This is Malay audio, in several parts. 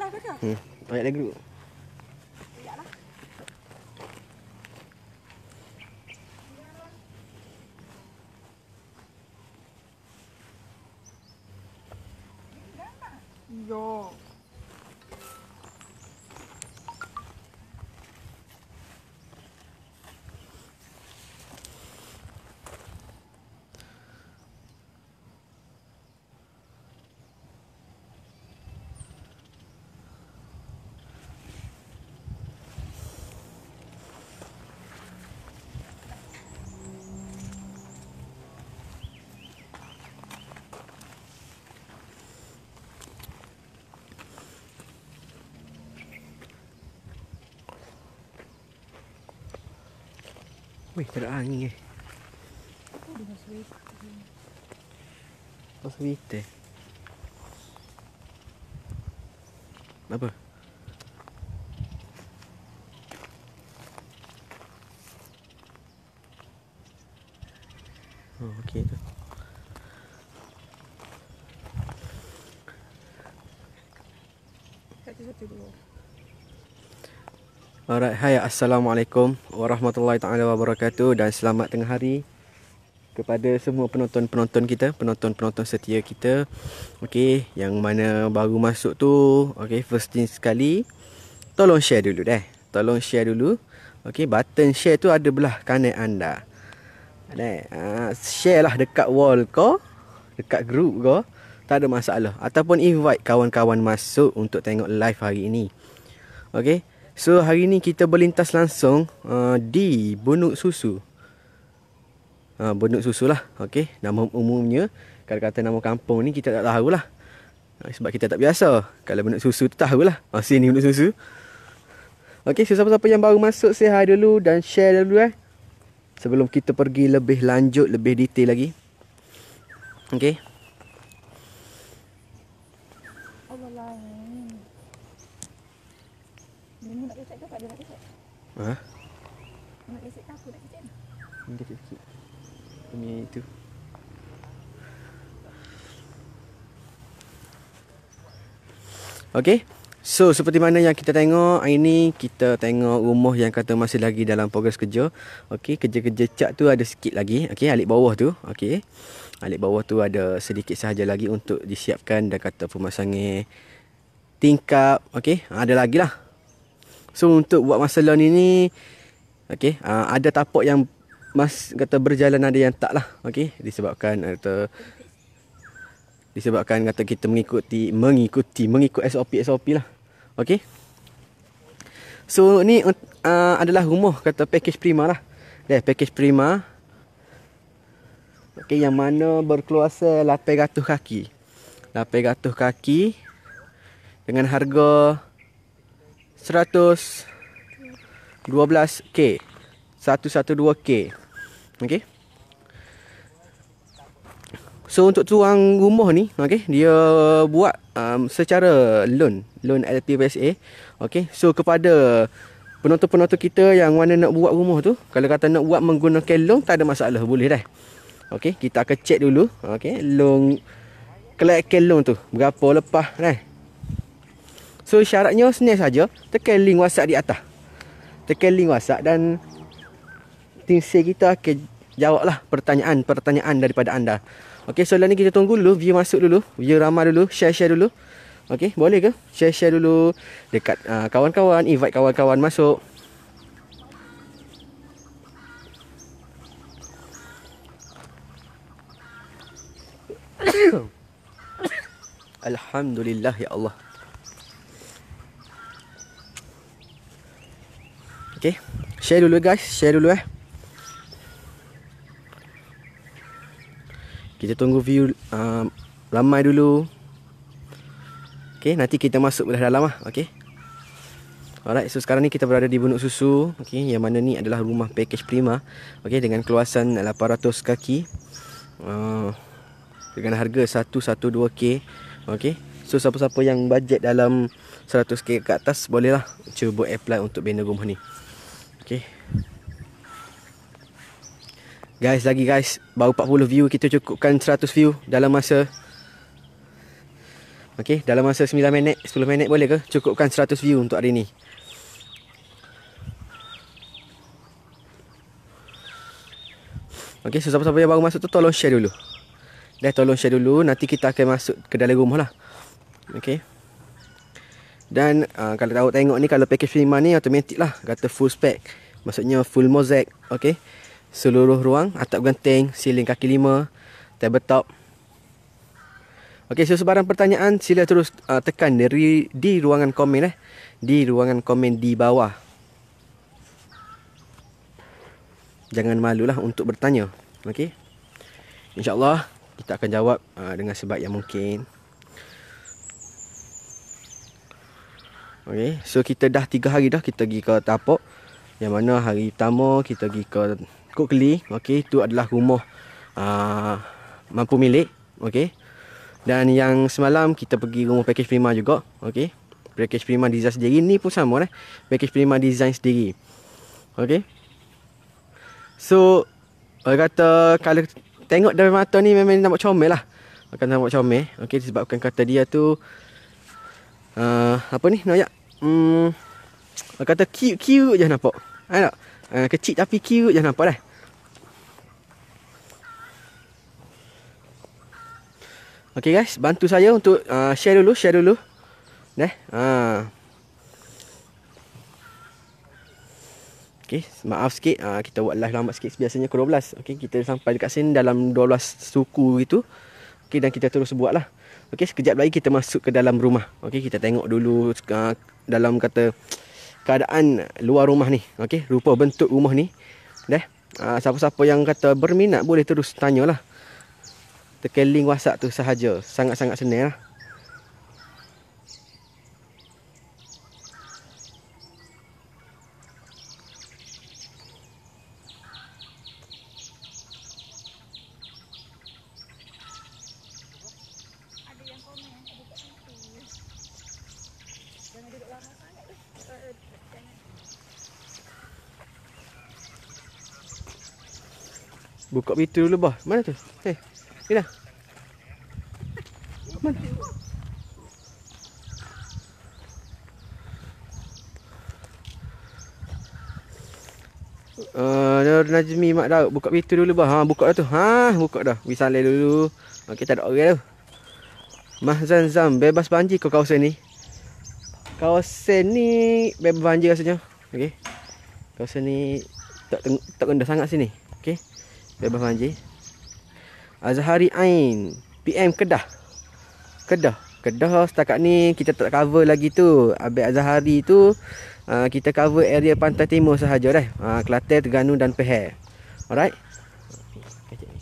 lah kakak. Ayat lagi dulu. Iyalah. Yo. Wih, tak ada angin Oh, sweet eh. Apa? Oh, okey tu. Satu-satu dulu. Alright, hai, Assalamualaikum warahmatullahi taala wabarakatuh dan selamat tengah hari kepada semua penonton-penonton kita, penonton-penonton setia kita. Okey, yang mana baru masuk tu, okey, first thing sekali, tolong share dulu deh. Tolong share dulu. Okey, button share tu ada belah kanan anda. Share lah dekat wall kau, dekat group kau, tak ada masalah. Ataupun invite kawan-kawan masuk untuk tengok live hari ini. Okey. So hari ni kita berlintas langsung di Bunuk Susu. Bunuk Susu lah. Okey. Nama umumnya, kalau kata nama kampung ni kita tak tahulah. Sebab kita tak biasa. Kalau Bunuk Susu tu tahulah. Sini Bunuk Susu. Okey, so siapa-siapa yang baru masuk, say hi dulu dan share dulu sebelum kita pergi lebih lanjut, lebih detail lagi. Okey. Ini nak kecek ke tak? Dia nak kecek. Ha? Nak kecek ke aku nak kecek? Ini kecil sikit. Ini itu. Okey. So seperti mana yang kita tengok hari ni, kita tengok rumah yang kata masih lagi dalam progres kerja. Okey, kerja-kerja cat tu ada sikit lagi. Okey, alik bawah tu. Okey. Alik bawah tu ada sedikit sahaja lagi untuk disiapkan dan kata pemasangan tingkap. Okey, ada lagi lah. So untuk buat masalah ni okey, ada tapak yang kata berjalan, ada yang tak lah. Okey, disebabkan kata kita mengikut SOP lah. Okey. So ni adalah rumah kata package prima lah. Package prima. Okey, yang mana berkeluasan 800 kaki. 800 kaki dengan harga 112K. 112K. Okey. So untuk tuang rumah ni, okey, dia buat secara loan LPPSA. Okey. So kepada penonton-penonton kita yang mana nak buat rumah tu, kalau kata nak buat menggunakan loan, tak ada masalah, boleh dah. Okey, kita akan check dulu, okey, loan kelakkan loan tu berapa lepas dah. So syaratnya senang saja, tekan link WhatsApp di atas. Tekan link WhatsApp dan tim sale kita akan jawablah pertanyaan daripada anda. Okey, so ni kita tunggu dulu, view masuk dulu, view ramai dulu, share dulu. Okey, boleh ke? Share dulu dekat kawan-kawan, invite kawan-kawan masuk. Alhamdulillah ya Allah. Okay, share dulu guys, share dulu Kita tunggu view ramai dulu. Okay, nanti kita masuk belah dalam lah. Okay. Alright, so sekarang ni kita berada di Bunuk Susu. Okay, yang mana ni adalah rumah package prima. Okay, dengan keluasan 800 kaki. Dengan harga 112K. Okay, so siapa-siapa yang bajet dalam 100K ke atas, bolehlah cuba apply untuk bina rumah ni. Okay. Guys, baru 40 view, kita cukupkan 100 view dalam masa Okey, dalam masa 9 minit, 10 minit boleh ke? Cukupkan 100 view untuk hari ni. Okey, so siapa-siapa yang baru masuk tu tolong share dulu. Tolong share dulu, nanti kita akan masuk ke dalam rumah lah. Okey. Dan kalau tahu tengok ni, kalau package Prima ni automatic lah, kata full spec. Maksudnya full mosaic. Okey. Seluruh ruang, atap genting, siling kaki 5, tabletop. Okey, so sebarang pertanyaan sila terus tekan di ruangan komen di ruangan komen di bawah. Jangan malulah untuk bertanya. Okey. InsyaAllah kita akan jawab dengan sebaik yang mungkin. Okey, so kita dah 3 hari dah kita pergi ke Tapok. Yang mana hari pertama kita pergi ke Kok Keli. Okey, itu adalah rumah mampu milik. Okey. Dan yang semalam kita pergi rumah package Prima juga. Okey. Package Prima design sendiri, ni pun sama package Prima design sendiri. Okey. So orang kata kalau tengok dari mata ni memang nampak comel lah. Akan nampak comel. Okey, disebabkan kata dia tu apa ni nak orang kata cute je nampak. Tak? Kecil tapi cute je nampak dah. Okey guys, bantu saya untuk share dulu. Okey, maaf sikit kita buat live lambat sikit, biasanya ke 12. Okey, kita sampai dekat sini dalam 12 suku gitu. Okey, dan kita terus buat lah. Okey, sekejap lagi kita masuk ke dalam rumah. Okey, kita tengok dulu dalam kata keadaan luar rumah ni. Okey, rupa bentuk rumah ni. Siapa-siapa yang kata berminat boleh terus tanyalah. Tekan link WhatsApp tu sahaja. Sangat-sangat senang lah. Ada yang komen, ada kat situ. Jangan duduk lama sangat tu. Jangan. Buka pintu dulu bah. Mana tu? Ni dah. Mana? Najmi Mak Daud buka pintu dulu bah. Buka dah tu. Buka dah. Wisalai dulu. Okey, tak ada orang tu. Mah Zamzam bebas banjir ke kawasan ni? Kawasan ni bebas banjir rasanya. Okey. Kawasan ni tak rendah sangat sini. Okey. Bebas banjir. Azhari Ain PM Kedah setakat ni kita tak cover lagi tu. Abang Azhari tu kita cover area pantai timur sahaja dah. Kelantan, Terengganu dan Pahang. Alright. Kecik ni.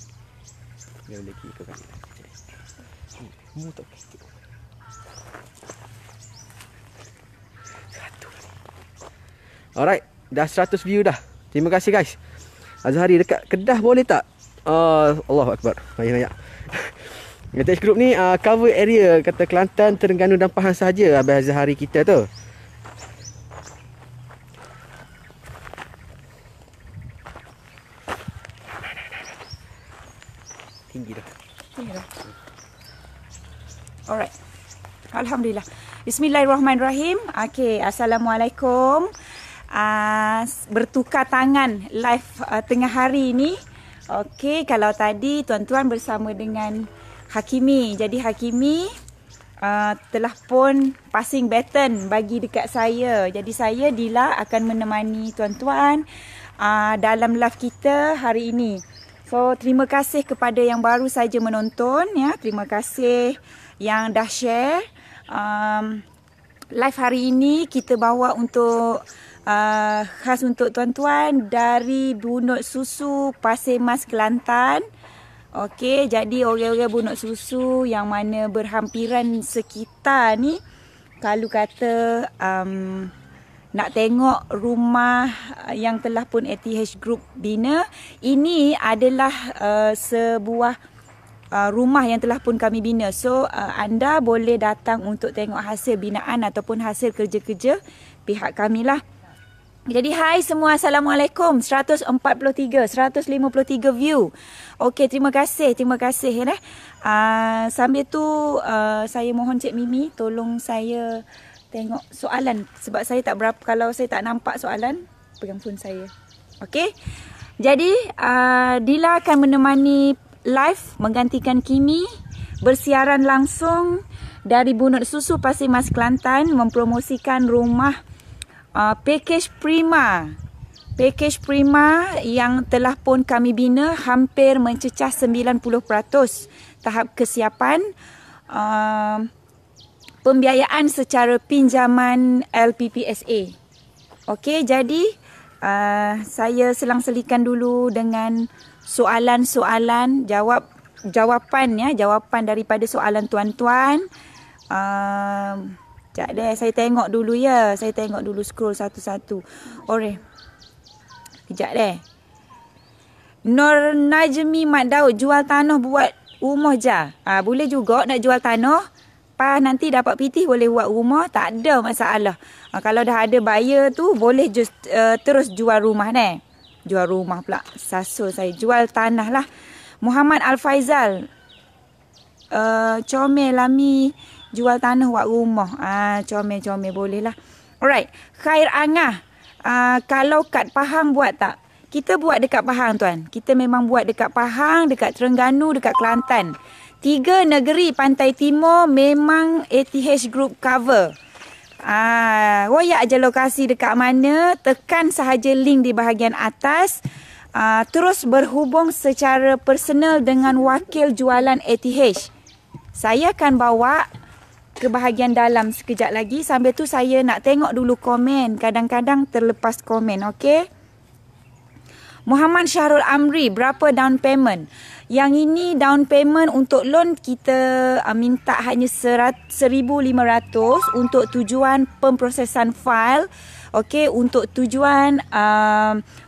Biar lagi kau kasi. Mu tak kasi. Alright, dah 100 view dah. Terima kasih guys. Azhari dekat Kedah boleh tak? Allahu Akbar. Banyak-banyak. Vintage Group ni cover area kata Kelantan, Terengganu dan Pahang sahaja Abang Azhari kita tu. Tinggi dah. Alright. Alhamdulillah. Bismillahirrahmanirrahim. Okey, assalamualaikum. Bertukar tangan live tengah hari ni. Okey, kalau tadi tuan-tuan bersama dengan Hakimi. Jadi Hakimi telah pun passing baton bagi dekat saya. Jadi saya Dila akan menemani tuan-tuan dalam live kita hari ini. So terima kasih kepada yang baru saja menonton ya. Terima kasih yang dah share. Live hari ini kita bawa untuk khas untuk tuan-tuan dari Bunut Susu Pasir Mas Kelantan. Okey, jadi orang-orang Bunut Susu yang mana berhampiran sekitar ni, kalau kata nak tengok rumah yang telah pun ATH Group bina, ini adalah sebuah rumah yang telah pun kami bina. So anda boleh datang untuk tengok hasil binaan ataupun hasil kerja-kerja pihak kami lah. Jadi hai semua, Assalamualaikum. 143 view. Okey, terima kasih ya. Sambil tu saya mohon Cik Mimi tolong saya tengok soalan sebab saya tak berapa, kalau saya tak nampak soalan pegang phone saya. Okey. Jadi Dila akan menemani live menggantikan Kimi bersiaran langsung dari Bunut Susu Pasir Mas Kelantan mempromosikan rumah package Prima yang telah pun kami bina hampir mencecah 90% tahap kesiapan pembiayaan secara pinjaman LPPSA. Okey, jadi saya selang-selikan dulu dengan soalan-soalan, jawapan daripada soalan tuan-tuan. Sekejap deh, saya tengok dulu ya. Saya tengok dulu, scroll satu-satu. Alright. Sekejap deh. Nur Najmi Mat Daud, jual tanah buat rumah je. Boleh juga nak jual tanah. Nanti dapat pitih boleh buat rumah. Tak ada masalah. Kalau dah ada buyer tu, boleh terus jual rumah ni. Jual rumah pula. Sasul saya. Jual tanah lah. Muhammad Al-Faizal. Comel Lami. Jual tanah buat rumah. Comel boleh lah. Alright. Khair Angah. Kalau kat Pahang buat tak? Kita buat dekat Pahang tuan. Kita memang buat dekat Pahang, dekat Terengganu, dekat Kelantan. 3 negeri pantai timur memang ATH Group cover. Royak je lokasi dekat mana. Tekan sahaja link di bahagian atas. Terus berhubung secara personal dengan wakil jualan ATH. Saya akan bawa ke bahagian dalam sekejap lagi. Sambil tu saya nak tengok dulu komen. Kadang-kadang terlepas komen, okey? Muhammad Syahrul Amri, berapa down payment? Yang ini down payment untuk loan kita minta hanya 1,500 untuk tujuan pemprosesan file. Okey, untuk tujuan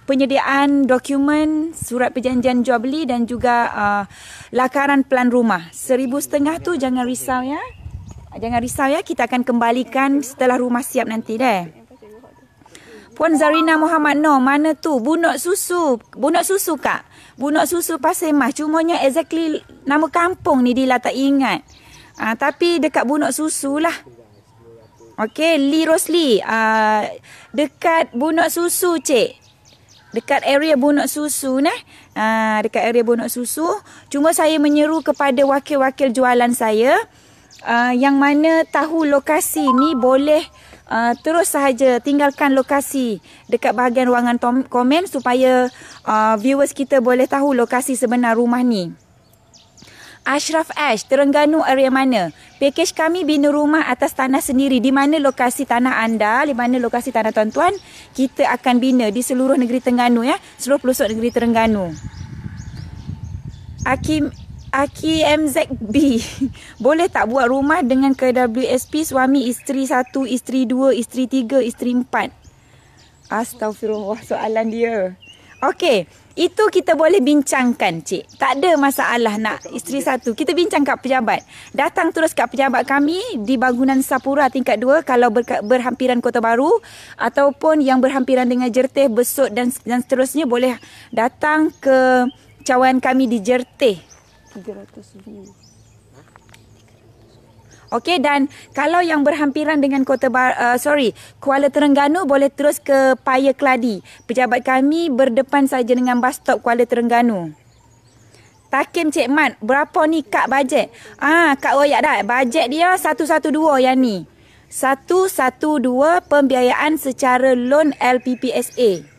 penyediaan dokumen, surat perjanjian jual beli dan juga lakaran pelan rumah. 1,500 tu jangan risau ya. Jangan risau ya, kita akan kembalikan setelah rumah siap nanti deh. Puan Zarina Muhammad Noh, mana tu? Bunut Susu. Bunut Susu kak? Bunut Susu Pasir Mas. Cumanya exactly nama kampung ni Dila tak ingat. Tapi dekat Bunut Susu lah. Okey, Lee Rosli. Dekat Bunut Susu cik. Dekat area Bunut Susu nah. Dekat area Bunut Susu. Cuma saya menyeru kepada wakil-wakil jualan saya. Yang mana tahu lokasi ni boleh terus sahaja tinggalkan lokasi dekat bahagian ruangan komen supaya viewers kita boleh tahu lokasi sebenar rumah ni. Ashraf Ash, Terengganu area mana? Pakej kami bina rumah atas tanah sendiri. Di mana lokasi tanah anda, di mana lokasi tanah tuan-tuan, kita akan bina di seluruh negeri Terengganu ya, seluruh pelosok negeri Terengganu. Aki MZB, boleh tak buat rumah dengan KWSP suami isteri 1, isteri 2, isteri 3, isteri 4? Astaghfirullah soalan dia. Okey, itu kita boleh bincangkan cik. Tak ada masalah nak isteri 1. Kita bincang kat pejabat. Datang terus kat pejabat kami di bangunan Sapura tingkat 2 kalau berhampiran Kota Baru ataupun yang berhampiran dengan Jerteh, Besut dan seterusnya boleh datang ke cawangan kami di Jerteh. 300 view. Okey, dan kalau yang berhampiran dengan Kuala Terengganu boleh terus ke Paya Keladi. Pejabat kami berdepan saja dengan bus stop Kuala Terengganu. Takim Cik Mat, berapa ni kak bajet? Kak royak dah. Bajet dia 112 yang ni. 112 pembiayaan secara loan LPPSA.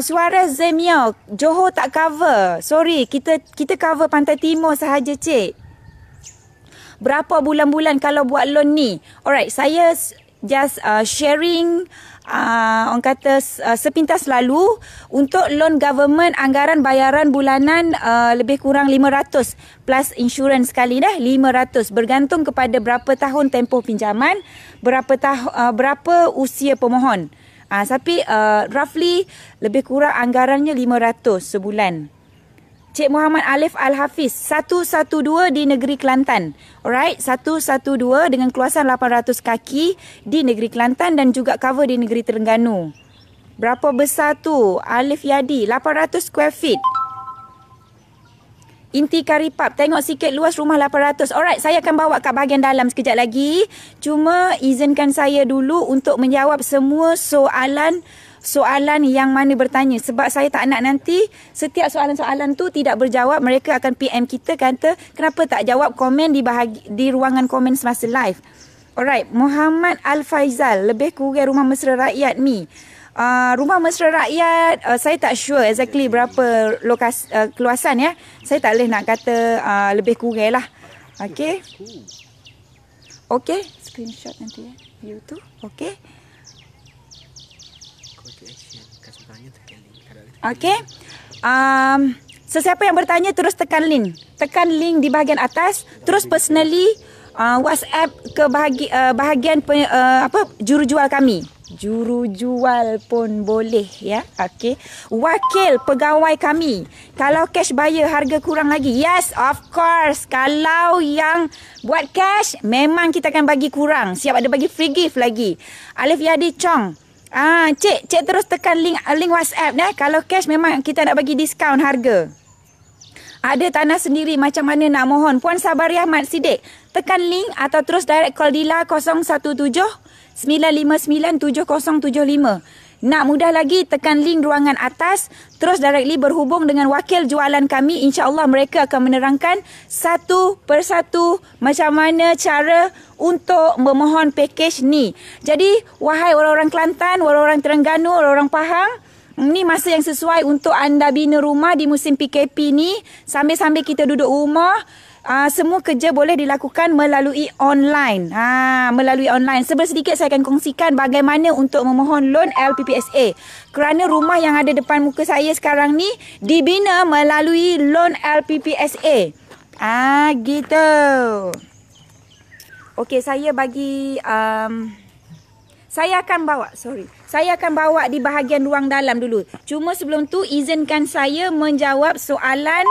Suarez Zemio, Johor tak cover. Sorry, kita cover Pantai Timur sahaja cik. Berapa bulan-bulan kalau buat loan ni? Alright, saya just sharing orang kata sepintas lalu untuk loan government anggaran bayaran bulanan lebih kurang 500 plus insurans sekali dah 500 bergantung kepada berapa tahun tempoh pinjaman, berapa usia pemohon. Tapi roughly lebih kurang anggarannya 500 sebulan. Cik Muhammad Alif Al-Hafiz 112 di negeri Kelantan. Alright, 112 dengan keluasan 800 kaki di negeri Kelantan dan juga cover di negeri Terengganu. Berapa besar tu? Alif Yadi 800 square feet. Inti Karipap, tengok sikit luas rumah 800. Alright, saya akan bawa kat bahagian dalam sekejap lagi. Cuma izinkan saya dulu untuk menjawab semua soalan yang mana bertanya. Sebab saya tak nak nanti setiap soalan-soalan tu tidak berjawab. Mereka akan PM kita kata kenapa tak jawab komen di ruangan komen semasa live. Alright, Muhammad Al-Faizal, lebih kurang rumah mesra rakyat ni. Rumah mesra rakyat, saya tak sure exactly berapa keluasan ya. Saya tak boleh nak kata lebih kurang lah. Okay. Okay, screenshot nanti ya. View tu, okay. Okay. Sesiapa yang bertanya terus tekan link. Tekan link di bahagian atas. Terus personally WhatsApp ke bahagian jurujual kami. Jurujual pun boleh ya. Okey. Wakil pegawai kami. Kalau cash buyer harga kurang lagi. Yes, of course. Kalau yang buat cash memang kita akan bagi kurang. Siap ada bagi free gift lagi. Alif Yadi Chong. Cik terus tekan link WhatsApp Kalau cash memang kita nak bagi diskaun harga. Ada tanah sendiri macam mana nak mohon? Puan Sabari Ahmad Siddiq, tekan link atau terus direct call Dila 017-959-7075. Nak mudah lagi, tekan link ruangan atas, terus directly berhubung dengan wakil jualan kami. InsyaAllah mereka akan menerangkan satu persatu macam mana cara untuk memohon package ni. Jadi, wahai orang-orang Kelantan, orang-orang Terengganu, orang-orang Pahang, ini masa yang sesuai untuk anda bina rumah di musim PKP ni. Sambil-sambil kita duduk rumah, semua kerja boleh dilakukan melalui online. Melalui online. Sedikit saya akan kongsikan bagaimana untuk memohon loan LPPSA. Kerana rumah yang ada depan muka saya sekarang ni dibina melalui loan LPPSA. Gitu. Okey, saya bagi saya akan bawa di bahagian ruang dalam dulu. Cuma sebelum tu izinkan saya menjawab soalan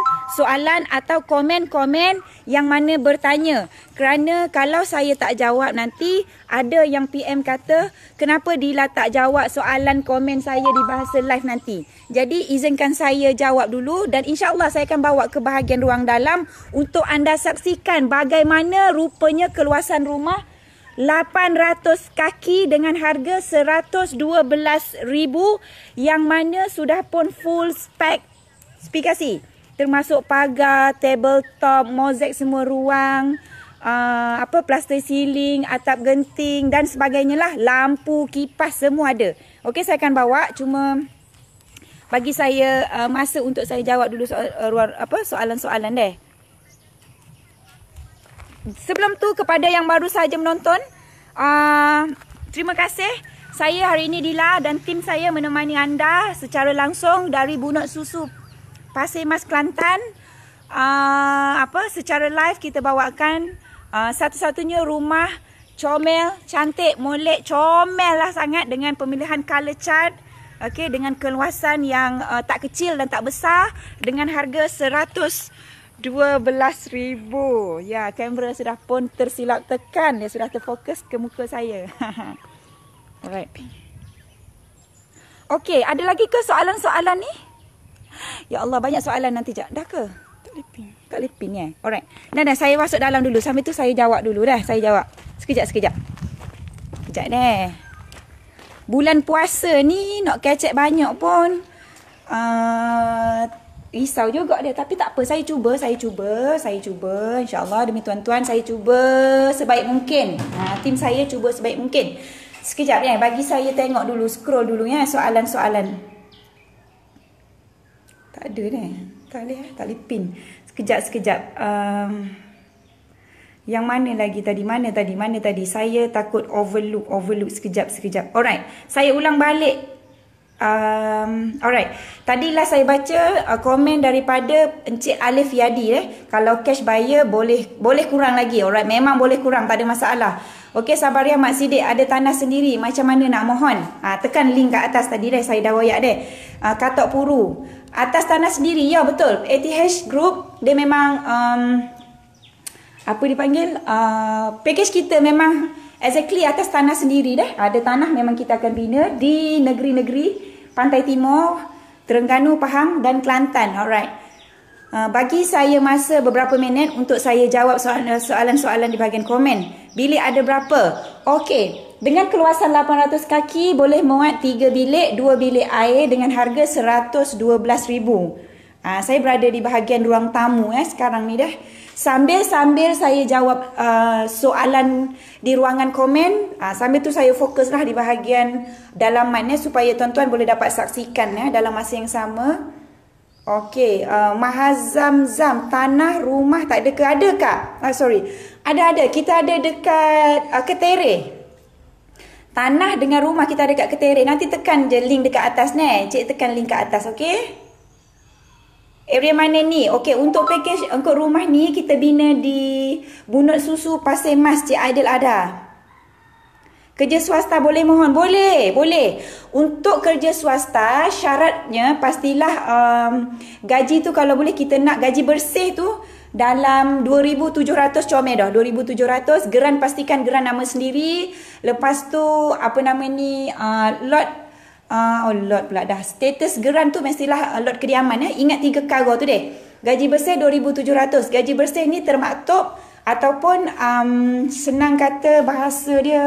atau komen-komen yang mana bertanya. Kerana kalau saya tak jawab nanti ada yang PM kata kenapa Dila tak jawab soalan komen saya di bahasa live nanti. Jadi izinkan saya jawab dulu dan insya-Allah saya akan bawa ke bahagian ruang dalam untuk anda saksikan bagaimana rupanya keluasan rumah 800 kaki dengan harga 112,000 yang mana sudah pun full spesifikasi termasuk pagar, tabletop, mozaik semua ruang, plaster ceiling, atap genting dan sebagainya lah, lampu, kipas semua ada. Okey, saya akan bawa, cuma bagi saya masa untuk saya jawab dulu soalan-soalan deh. Sebelum tu kepada yang baru saja menonton, terima kasih. Saya hari ini Dila dan tim saya menemani anda secara langsung dari Bunut Susu Pasir Mas Kelantan. Secara live kita bawakan satu-satunya rumah comel, cantik, molek, comel lah sangat dengan pemilihan color chart. Okey, dengan keluasan yang tak kecil dan tak besar dengan harga 112,000. Ya, kamera sudah pun tersilap tekan. Dia sudah terfokus ke muka saya. Alright. Okey, ada lagi ke soalan-soalan ni? Ya Allah, banyak soalan nanti jap. Dah ke? Tak boleh pin ya. Alright. Dah, saya masuk dalam dulu. Sambil tu saya jawab dulu dah. Saya jawab. Sekejap. Sekejap deh. Bulan puasa ni nak kecek banyak pun. Risau juga dia. Tapi tak apa. Saya cuba. InsyaAllah demi tuan-tuan saya cuba sebaik mungkin. Tim saya cuba sebaik mungkin. Sekejap ya. Bagi saya tengok dulu. Scroll dulu ya. Soalan-soalan. Tak ada dah. Tak boleh pin. Sekejap. Yang mana lagi tadi? Mana tadi? Saya takut overlook. Sekejap. Alright. Saya ulang balik Alright. Tadilah saya baca komen daripada Encik Alif Yadi. Kalau cash buyer boleh kurang lagi. Alright, memang boleh kurang, tak ada masalah. Okey, Sabariah Mak Sidik, ada tanah sendiri, macam mana nak mohon? Tekan link kat atas tadi saya dah wayak Katok Puru. Atas tanah sendiri, ya betul. ATH Group, dia memang apa dipanggil? Package kita memang exactly atas tanah sendiri Ada tanah memang kita akan bina di negeri-negeri Pantai Timur, Terengganu, Pahang dan Kelantan. Alright. Bagi saya masa beberapa minit untuk saya jawab soalan-soalan di bahagian komen. Bilik ada berapa? Okey, dengan keluasan 800 kaki boleh muat 3 bilik, 2 bilik air dengan harga RM112,000. Saya berada di bahagian ruang tamu sekarang ni Sambil saya jawab soalan di ruangan komen, sambil tu saya fokuslah di bahagian dalaman supaya tuan-tuan boleh dapat saksikan dalam masa yang sama. Okey, Mahazam-Zam, tanah rumah tak ada ke? Ada kak? Sorry. Ada. Kita ada dekat Ketere. Tanah dengan rumah kita ada dekat Ketere. Nanti tekan je link dekat atas Cik tekan link kat atas, okey? Area mana ni? Okey, untuk package untuk rumah ni kita bina di Bunut Susu Pasir Mas, Cik Aidil ada. Kerja swasta boleh mohon? Boleh. Untuk kerja swasta syaratnya pastilah gaji tu kalau boleh kita nak gaji bersih tu dalam 2,700 comel 2,700. Geran pastikan geran nama sendiri. Lepas tu apa nama ni lot pula dah. Status geran tu mestilah lot kediaman Ingat 3 kargo tu Gaji bersih 2,700. Gaji bersih ni termaktub ataupun senang kata bahasa dia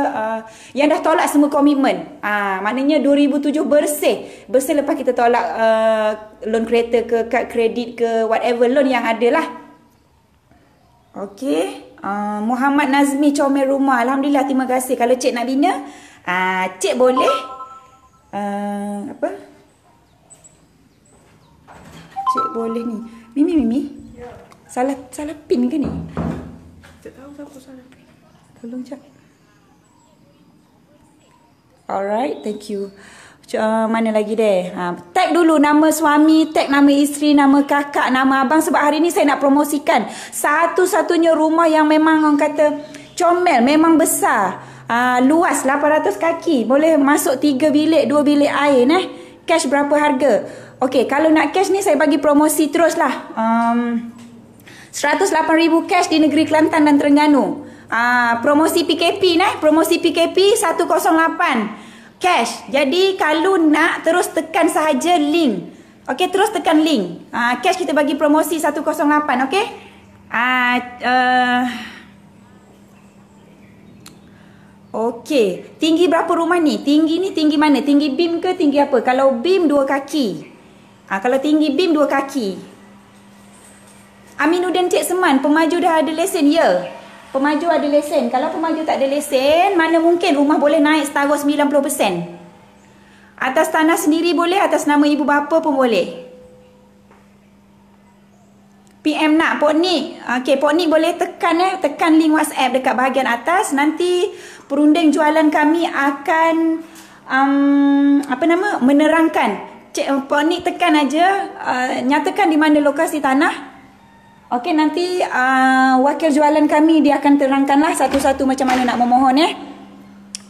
yang dah tolak semua komitmen. Maknanya 2007 bersih lepas kita tolak loan kereta ke kad kredit ke whatever loan yang ada lah. Okey, Muhammad Nazmi comel rumah. Alhamdulillah, terima kasih. Kalau cik nak bina, cik boleh apa? Cik boleh ni. Mimi. Salah pin ke ni? Tak tahu siapa salah pin. Tolong cak. Alright, thank you. Mana lagi tag dulu nama suami, tag nama isteri, nama kakak, nama abang. Sebab hari ni saya nak promosikan satu-satunya rumah yang memang orang kata comel, memang besar, luas 800 kaki, boleh masuk 3 bilik, 2 bilik air. Cash berapa harga? Okey, kalau nak cash ni saya bagi promosi terus lah. 108,000 cash di negeri Kelantan dan Terengganu. Promosi PKP promosi PKP 108 cash. Jadi kalau nak terus tekan sahaja link. Okey, terus tekan link. Cash kita bagi promosi 108, okey? Okey, tinggi berapa rumah ni? Tinggi ni tinggi mana? Tinggi beam ke tinggi apa? Kalau beam 2 kaki. Kalau tinggi beam 2 kaki. Aminuddin Cik Seman, pemaju dah ada lesen? Ya. Pemaju ada lesen. Kalau pemaju tak ada lesen, mana mungkin rumah boleh naik setarus 90%. Atas tanah sendiri boleh, atas nama ibu bapa pun boleh. PM nak Pok Nik. Okey, Pok Nik boleh tekan link WhatsApp dekat bahagian atas. Nanti perunding jualan kami akan menerangkan. Pok Nik tekan aja, nyatakan di mana lokasi tanah. Okey, nanti wakil jualan kami dia akan terangkanlah satu-satu macam mana nak memohon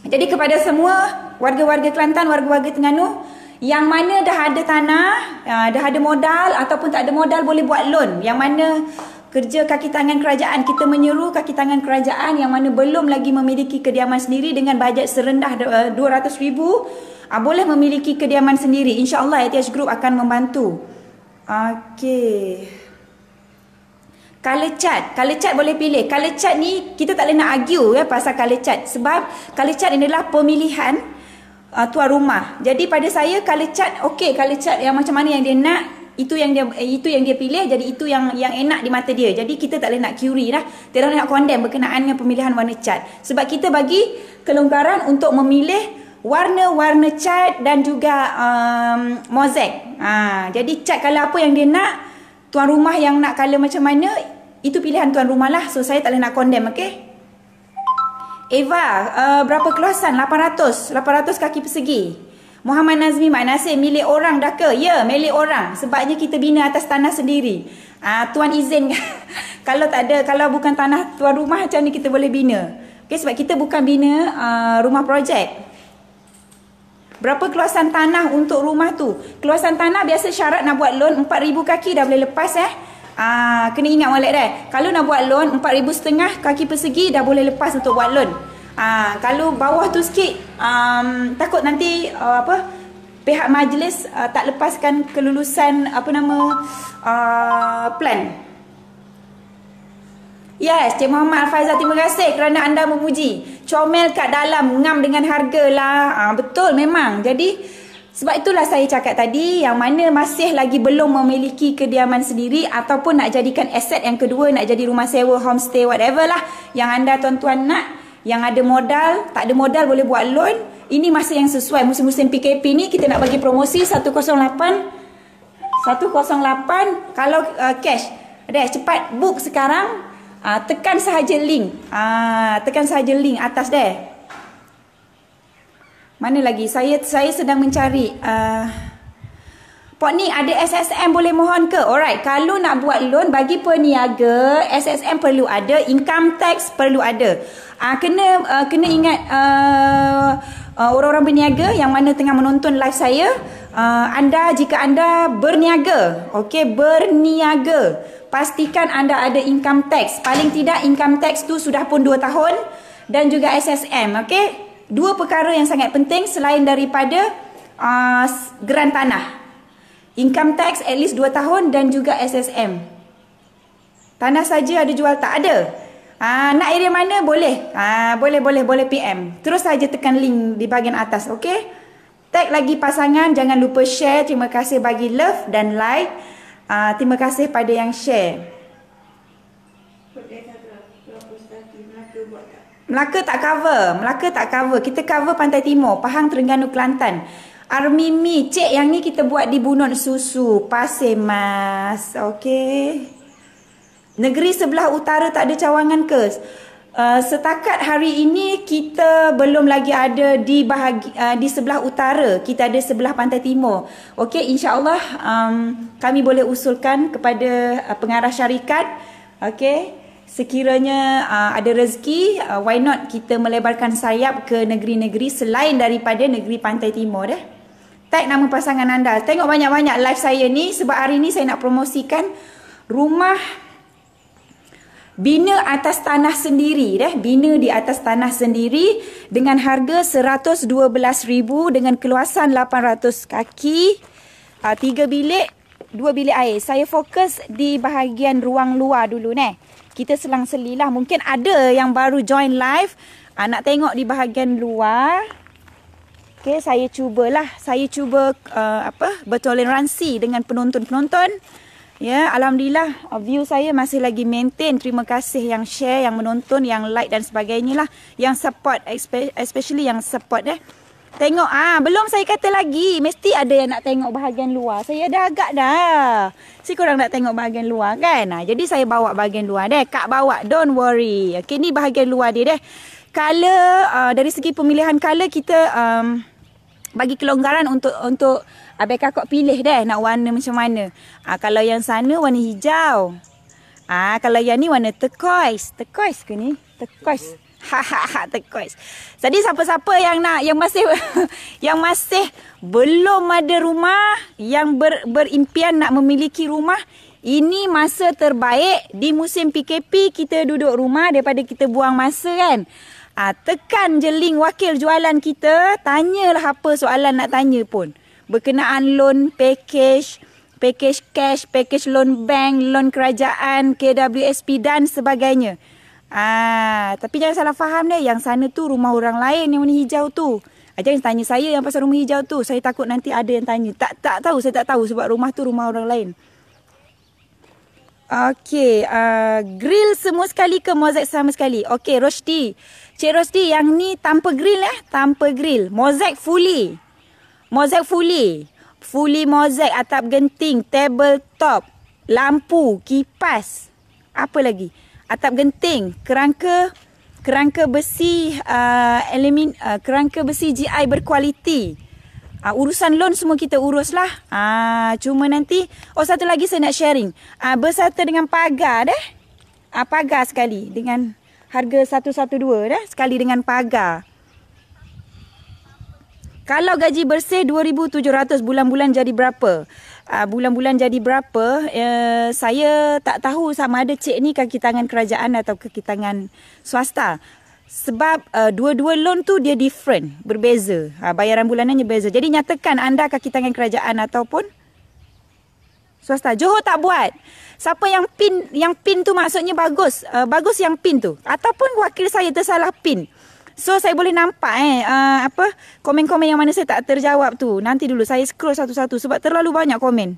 Jadi kepada semua warga-warga Kelantan, warga-warga Terengganu yang mana dah ada tanah, dah ada modal ataupun tak ada modal, boleh buat loan. Yang mana kerja kaki tangan kerajaan, kita menyeru kaki tangan kerajaan yang mana belum lagi memiliki kediaman sendiri dengan bajet serendah 200,000, boleh memiliki kediaman sendiri. InsyaAllah ATH Group akan membantu. Okey. Color chart boleh pilih. Color chart ni kita tak boleh nak argue pasal color chart. Sebab color chart adalah pemilihan tuan rumah. Jadi pada saya color chart okey, color chart yang macam mana yang dia nak, itu yang dia pilih, jadi itu yang enak di mata dia. Jadi kita tak boleh nak query dah. Tidak nak condemn berkenaan dengan pemilihan warna cat. Sebab kita bagi kelonggaran untuk memilih warna-warna cat dan juga mozaik. Jadi cat color apa yang dia nak, tuan rumah yang nak color macam mana, itu pilihan tuan rumah lah. So saya tak boleh nak condemn, okey? Eva, berapa keluasan? 800 kaki persegi. Muhammad Nazmi Mak Nasir, milik orang dah ke? Ya, milik orang. Sebabnya kita bina atas tanah sendiri. Tuan izin. Kalau tak ada, kalau bukan tanah tuan rumah, macam ni kita boleh bina. Okay, sebab kita bukan bina rumah projek. Berapa keluasan tanah untuk rumah tu? Keluasan tanah biasa syarat nak buat loan 4,000 kaki dah boleh lepas kena ingat molek dah. Kalau nak buat loan 4,500 kaki persegi dah boleh lepas untuk buat loan. Kalau bawah tu sikit takut nanti pihak majlis tak lepaskan kelulusan plan. Yes, Cik Muhammad Faizal, terima kasih kerana anda memuji. Comel kat dalam, ngam dengan harga lah. Betul memang. Jadi sebab itulah saya cakap tadi, yang mana masih lagi belum memiliki kediaman sendiri ataupun nak jadikan aset yang kedua, nak jadi rumah sewa, homestay, whatever lah yang anda tuan-tuan nak, yang ada modal, tak ada modal boleh buat loan. Ini masa yang sesuai. Musim-musim PKP ni kita nak bagi promosi 108 kalau cash. Cepat book sekarang. Tekan sahaja link. Tekan sahaja link atas deh. Mana lagi? Saya sedang mencari. Pok ni ada SSM boleh mohon ke? Alright, kalau nak buat loan bagi peniaga, SSM perlu ada, income tax perlu ada. Kena ingat orang-orang berniaga yang mana tengah menonton live saya, jika anda berniaga, okey, berniaga, pastikan anda ada income tax. Paling tidak income tax tu sudah pun 2 tahun dan juga SSM, okey? Dua perkara yang sangat penting selain daripada geran tanah. Income tax at least 2 tahun dan juga SSM. Tanah saja ada jual tak? Ada. Nak area mana? Boleh. Boleh PM. Terus saja tekan link di bahagian atas, okey? Tag lagi pasangan, jangan lupa share. Terima kasih bagi love dan like. Terima kasih pada yang share. Melaka tak cover. Kita cover Pantai Timur, Pahang, Terengganu, Kelantan. Armimi, cik, yang ni kita buat di Bunut Susu, Pasir Mas. Okey. Negeri sebelah utara tak ada cawangan ke? Setakat hari ini kita belum lagi ada di sebelah utara. Kita ada sebelah Pantai Timur. Okey, insya-Allah kami boleh usulkan kepada pengarah syarikat. Okey, sekiranya ada rezeki, why not kita melebarkan sayap ke negeri-negeri selain daripada negeri Pantai Timur dah. Tag nama pasangan anda. Tengok banyak-banyak live saya ni sebab hari ni saya nak promosikan rumah bina atas tanah sendiri dah. Bina di atas tanah sendiri dengan harga 112,000 dengan keluasan 800 kaki, 3 bilik, 2 bilik air. Saya fokus di bahagian ruang luar dulu ni. Kita selang-selilah. Mungkin ada yang baru join live, nak tengok di bahagian luar. Okay, saya cubalah. Saya cuba bertoleransi dengan penonton-penonton. Ya, alhamdulillah view saya masih lagi maintain. Terima kasih yang share, yang menonton, yang like dan sebagainya lah. Yang support, especially yang support Tengok, belum saya kata lagi. Mesti ada yang nak tengok bahagian luar. Saya dah agak dah. Si korang nak tengok bahagian luar kan? Jadi saya bawa bahagian luar deh. Kak bawa, don't worry. Okay, ni bahagian luar dia deh. Color, dari segi pemilihan color kita bagi kelonggaran untuk Abang Kakak pilih deh nak warna macam mana. Kalau yang sana warna hijau. Kalau yang ni warna turquoise. Turquoise ke ni? Turquoise. Turquoise. Jadi siapa-siapa yang nak, yang masih belum ada rumah, yang berimpian nak memiliki rumah, ini masa terbaik di musim PKP kita duduk rumah daripada kita buang masa kan. Tekan je link wakil jualan kita, tanyalah apa soalan nak tanya pun. Berkenaan loan, package cash, package loan bank, loan kerajaan, KWSP dan sebagainya. Tapi jangan salah faham deh, yang sana tu rumah orang lain yang warna hijau tu. Jangan tanya saya yang pasal rumah hijau tu. Saya takut nanti ada yang tanya. Tak tahu, saya tak tahu sebab rumah tu rumah orang lain. Okey, grill semua sekali ke mozaik sama sekali? Okey, Roshdi. Cik Roshdi, yang ni tanpa grill tanpa grill. Mozaik fully. Mozaik fully. Fully mozaik, atap genting, table top, lampu, kipas. Apa lagi? Atap genting, kerangka besi kerangka besi GI berkualiti. Urusan loan semua kita urus lah. Cuma nanti, satu lagi saya nak sharing. Berserta dengan pagar dah. Pagar sekali dengan harga 112 dah. Sekali dengan pagar. Kalau gaji bersih 2,700 bulan-bulan jadi berapa? Bulan-bulan jadi berapa? Saya tak tahu sama ada cik ni kaki tangan kerajaan atau kaki tangan swasta. Sebab dua-dua loan tu dia different, berbeza. Bayaran bulanannya berbeza. Jadi nyatakan anda kaki tangan kerajaan ataupun swasta. Johor tak buat. Siapa yang pin tu maksudnya bagus. Bagus yang pin tu. Ataupun wakil saya tersalah pin. So saya boleh nampak komen-komen yang mana saya tak terjawab tu. Nanti dulu saya scroll satu-satu sebab terlalu banyak komen.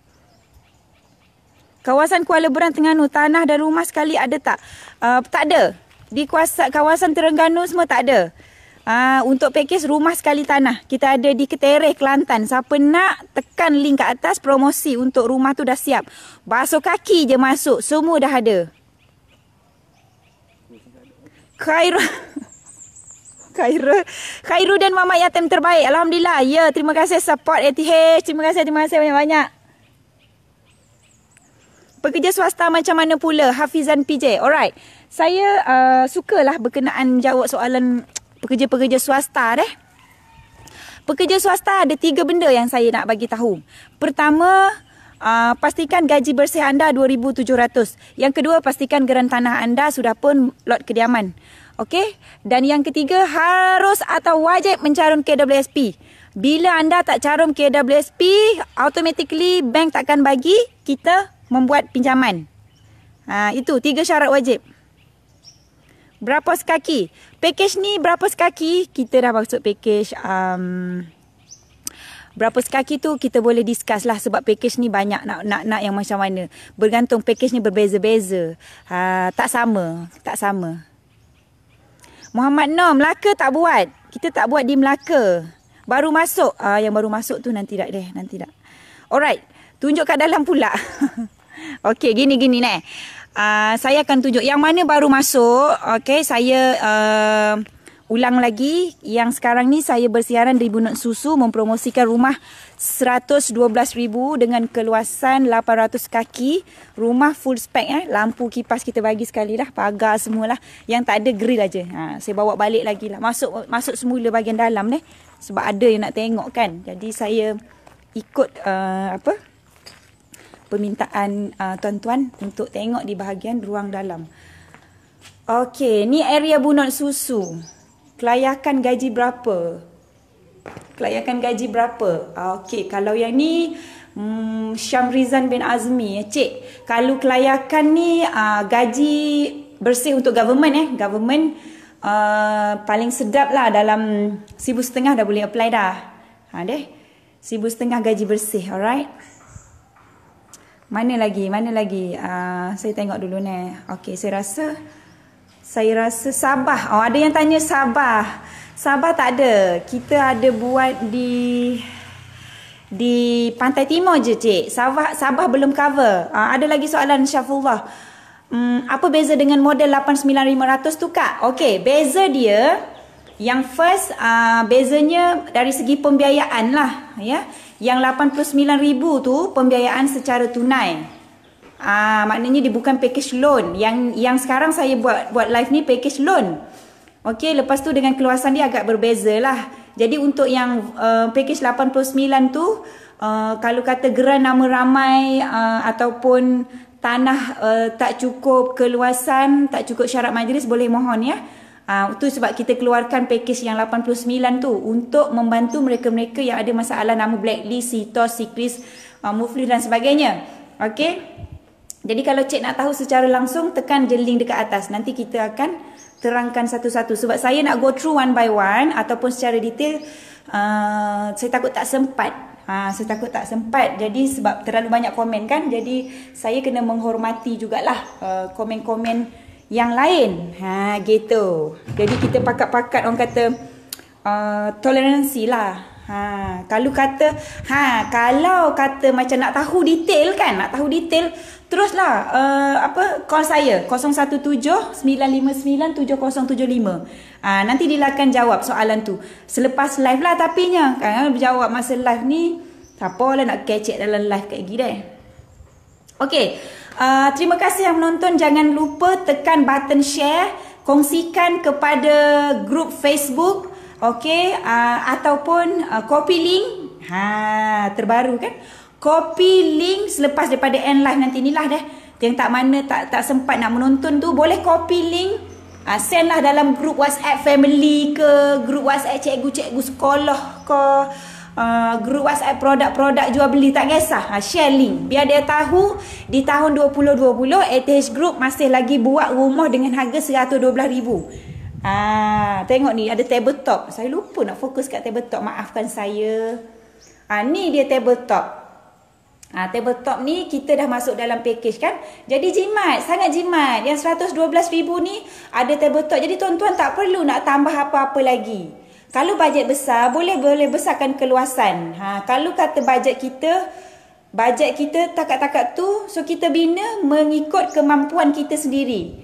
Kawasan Kuala Berang Terengganu, tanah dan rumah sekali ada tak? Tak ada. Di kawasan Terengganu semua tak ada. Untuk pakej rumah sekali tanah, kita ada di Ketereh, Kelantan. Siapa nak tekan link kat atas, promosi untuk rumah tu dah siap. Basuh kaki je masuk, semua dah ada. Khairul dan Mama Yatim terbaik. Alhamdulillah. Ya, terima kasih support ATH. Terima kasih banyak-banyak. Pekerja swasta macam mana pula? Hafizan PJ. Alright. Saya sukalah berkenaan jawab soalan pekerja-pekerja swasta deh. Pekerja swasta ada 3 benda yang saya nak bagi tahu. Pertama, pastikan gaji bersih anda 2,700. Yang kedua, pastikan geran tanah anda sudah pun lot kediaman. Okey? Dan yang ketiga, harus atau wajib mencarum KWSP. Bila anda tak carum KWSP, automatically bank takkan bagi kita membuat pinjaman. Itu 3 syarat wajib. Berapa sekaki? Pakej ni berapa sekaki? Kita dah masuk pakej berapa sekaki tu kita boleh discuss lah sebab pakej ni banyak nak yang macam mana. Bergantung pakej ni berbeza-beza. Tak sama. Muhammad Nom, Melaka tak buat. Kita tak buat di Melaka. Baru masuk. Yang baru masuk tu nanti tak. Alright. Tunjuk kat dalam pula. Okey, gini ni. Saya akan tunjuk yang mana baru masuk. Okey, saya ulang lagi. Yang sekarang ni saya bersiaran dari Bunut Susu mempromosikan rumah 112,000 dengan keluasan 800 kaki. Rumah full spec lampu kipas kita bagi sekali lah, pagar semualah. Yang tak ada grill aja. Saya bawa balik lagi lah. Masuk semula bahagian dalam ni sebab ada yang nak tengok kan. Jadi saya ikut permintaan tuan-tuan untuk tengok di bahagian ruang dalam. Okey, ni area Bunut Susu. Kelayakan gaji berapa? Okey, kalau yang ni Syamrizan bin Azmi, cik. Kalau kelayakan ni gaji bersih untuk government government paling sedap lah dalam 1,500 dah boleh apply dah. 1,500 gaji bersih, alright. Mana lagi? Saya tengok dulu ni. Okey, saya rasa Sabah. Ada yang tanya Sabah. Sabah tak ada. Kita ada buat di Pantai Timur je, cik. Sabah belum cover. Ada lagi soalan Syafullah. Apa beza dengan model 89,500 tu, Kak? Okey, beza dia yang first bezanya dari segi pembiayaan lah, ya. Yang 89,000 tu pembiayaan secara tunai. Maknanya dia bukan package loan. Yang sekarang saya buat live ni package loan. Okey, lepas tu dengan keluasan dia agak berbeza lah. Jadi untuk yang package 89 tu, kalau kata geran nama ramai ataupun tanah tak cukup keluasan, tak cukup syarat majlis, boleh mohon ya. Itu sebab kita keluarkan package yang 89 tu untuk membantu mereka-mereka yang ada masalah nama blacklist, sitos, sikris, muflis dan sebagainya. Okey. Jadi kalau cik nak tahu secara langsung, tekan je link dekat atas. Nanti kita akan terangkan satu-satu. Sebab saya nak go through one by one ataupun secara detail, saya takut tak sempat. Jadi sebab terlalu banyak komen kan. Jadi saya kena menghormati jugalah komen-komen yang lain. Gitu. Jadi kita pakat-pakat orang kata toleransi lah. Kalau kata macam nak tahu detail kan, teruslah call saya 017-959-7075. Nanti dia akan jawab soalan tu selepas live lah, tapi nya kan berjawab masa live ni tak apalah nak kecek dalam live kayak gini deh. Okey. Terima kasih yang menonton. Jangan lupa tekan button share, kongsikan kepada grup Facebook, okey, ataupun copy link. Terbaru kan? Copy link selepas daripada end live nanti ni lah deh. Yang tak sempat nak menonton tu boleh copy link, send lah dalam grup WhatsApp family ke, grup WhatsApp cikgu-cikgu sekolah ke, grup WhatsApp produk-produk jual beli, tak kisah. Share link biar dia tahu di tahun 2020 ATH Group masih lagi buat rumah dengan harga RM112,000. Tengok ni ada tabletop. Saya lupa nak fokus kat tabletop, maafkan saya. Ni dia tabletop. Tabletop ni kita dah masuk dalam package kan. Jadi jimat, sangat jimat. Yang RM112,000 ni ada tabletop. Jadi tuan-tuan tak perlu nak tambah apa-apa lagi. Kalau bajet besar, boleh besarkan keluasan. Kalau kata bajet kita takat-takat tu, so kita bina mengikut kemampuan kita sendiri.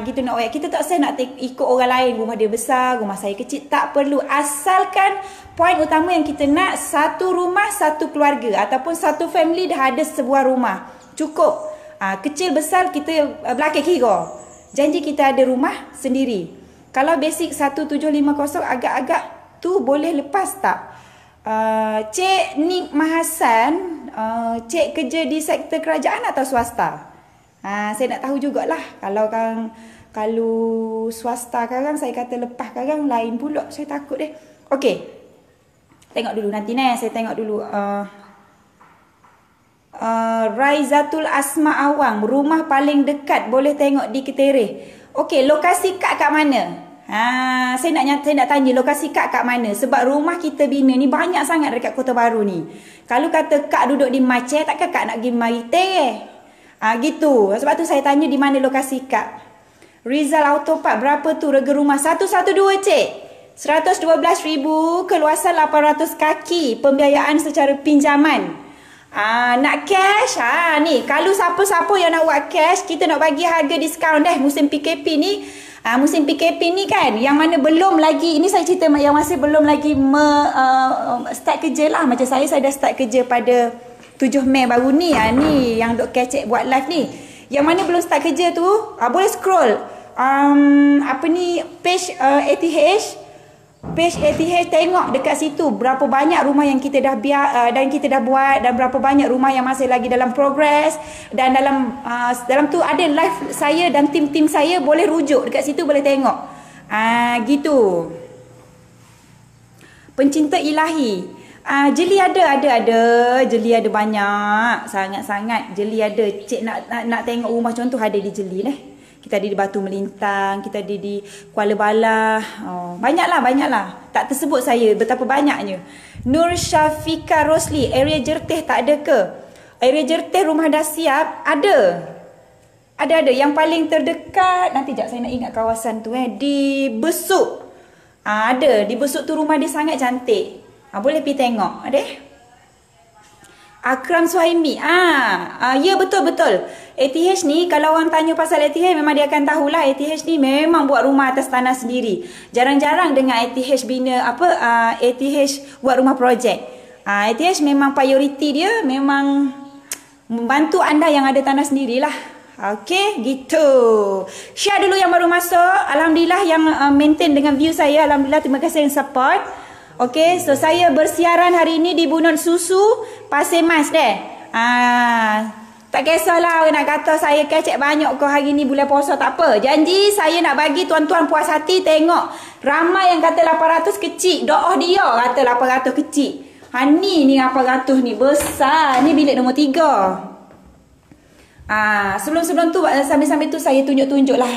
Gitu nak oyak. Kita tak usah nak ikut orang lain, rumah dia besar, rumah saya kecil, tak perlu. Asalkan poin utama yang kita nak, satu rumah, satu keluarga ataupun satu family dah ada sebuah rumah. Cukup. Kecil besar kita belakang kira. Janji kita ada rumah sendiri. Kalau basic 1750 agak-agak tu boleh lepas tak? Cik Nik Mahasan, cik kerja di sektor kerajaan atau swasta? Saya nak tahu jugalah. Kalau swasta sekarang saya kata lepas sekarang lain pula. Saya takut deh. Okey. Tengok dulu nanti saya tengok dulu. Raizatul Asma Awang, rumah paling dekat boleh tengok di Ketereh. Okey, lokasi kak kat mana? Saya nak tanya lokasi kak kat mana? Sebab rumah kita bina ni banyak sangat dekat Kota Baru ni. Kalau kata kak duduk di Aceh, takkan kak nak pergi Maritai? Gitu. Sebab tu saya tanya di mana lokasi kak. Rizal Auto Park, berapa tu rega rumah? 112 cik. 112,000, keluasan 800 kaki, pembiayaan secara pinjaman. Nak cash? Ni kalau siapa-siapa yang nak buat cash, kita nak bagi harga diskaun dah musim PKP ni. Musim PKP ni kan, yang mana belum lagi, ini saya cerita yang masih belum lagi start kerja lah. Macam saya dah start kerja pada 7 Mei baru ni. Ni yang dok kecek buat live ni. Yang mana belum start kerja tu, boleh scroll page ATH. Page ATH, tengok dekat situ berapa banyak rumah yang kita dah dan kita dah buat, dan berapa banyak rumah yang masih lagi dalam progress. Dan dalam tu ada live saya dan tim-tim saya, boleh rujuk dekat situ, boleh tengok. Gitu. Pencinta ilahi. Jeli ada. Jeli ada banyak, sangat-sangat. Jeli ada. Cik nak tengok rumah contoh ada di Jeli nih. Kita ada di Batu Melintang, kita ada di Kuala Balah. Banyaklah. Tak tersebut saya betapa banyaknya. Nur Syafika Rosli, area Jerteh tak ada ke? Area Jerteh rumah dah siap? Ada. Yang paling terdekat, nanti sekejap saya nak ingat kawasan tu di Besuk. Ada. Di Besuk tu rumah dia sangat cantik. Boleh pergi tengok. Ada? Akram Suhaimi. Ya betul. ATH ni, kalau orang tanya pasal ATH, memang dia akan tahulah ATH ni memang buat rumah atas tanah sendiri. Jarang-jarang dengan ATH bina ATH buat rumah projek. ATH memang priority dia memang membantu anda yang ada tanah sendirilah. Okey, gitu. Share dulu yang baru masuk. Alhamdulillah yang maintain dengan view saya. Alhamdulillah, terima kasih yang support. Okey, so saya bersiaran hari ini di Bunut Susu, Pasir Mas deh. Tak kisahlah orang nak kata saya kecek banyak ke hari ni bulan puasa, tak apa. Janji saya nak bagi tuan-tuan puas hati. Tengok, ramai yang kata 800 kecil. Doa dia kata 800 kecil. Ni 800 ni besar. Ni bilik nombor 3. Sebelum tu, sambil-sambil tu saya tunjuk-tunjuklah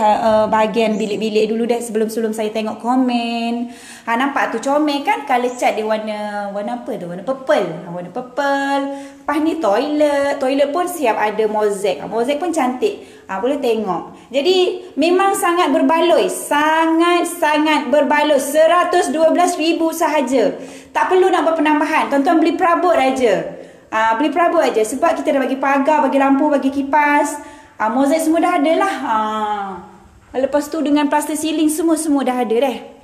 bahagian bilik-bilik dulu deh, sebelum saya tengok komen. Nampak tu comel kan, color cat dia warna apa tu? Warna purple. Warna purple. Lepas ni toilet pun siap ada mozaik. Mozaik pun cantik. Boleh tengok. Jadi memang sangat berbaloi, sangat berbaloi. 112,000 sahaja. Tak perlu nak buat penambahan. Tuan-tuan beli perabot aja. Beli perabot aja sebab kita dah bagi pagar, bagi lampu, bagi kipas. Mozaik semua dah ada lah. Lepas tu dengan plaster ceiling semua dah ada dah.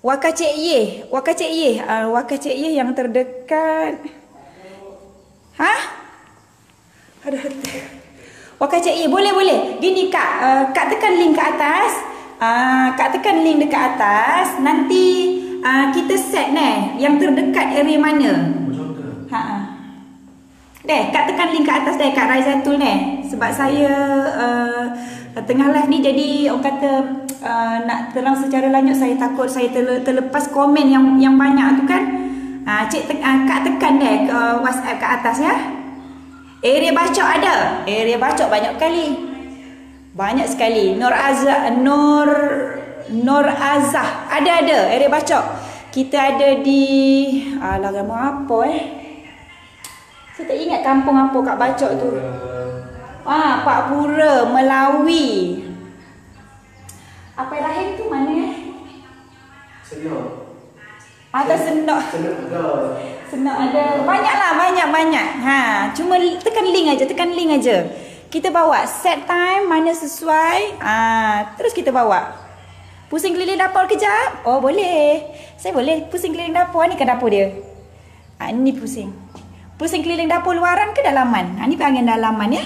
Wakar Cik Ye. Wakar Cik Ye yang terdekat. Aduh. Wakar Cik Ye. Boleh. Gini Kak. Kak tekan link ke atas. Kak tekan link dekat atas. Nanti kita set yang terdekat area mana. Kak tekan link ke atas Kak Raizatul sebab saya tengah live ni, jadi orang kata nak terang secara lanjut, saya takut saya terlepas komen yang banyak tu kan. Kak tekan ke WhatsApp ke atas ya. Area bacok ada. Area bacok banyak sekali. Nur Azah ada area bacok. Kita ada di nama apa saya tak ingat kampung apa kat Bacok tu. Pak Pura, Melawi. Apa Rahim tu mana Senok. Senok ada. Banyak. Cuma tekan link aja. Kita bawa set time mana sesuai. Terus kita bawa. Pusing keliling dapur kejap. Oh boleh. Saya boleh pusing keliling dapur. Ni kan dapur dia. Ni pusing keliling dapur luaran ke dalaman? Ni bahagian dalaman ya.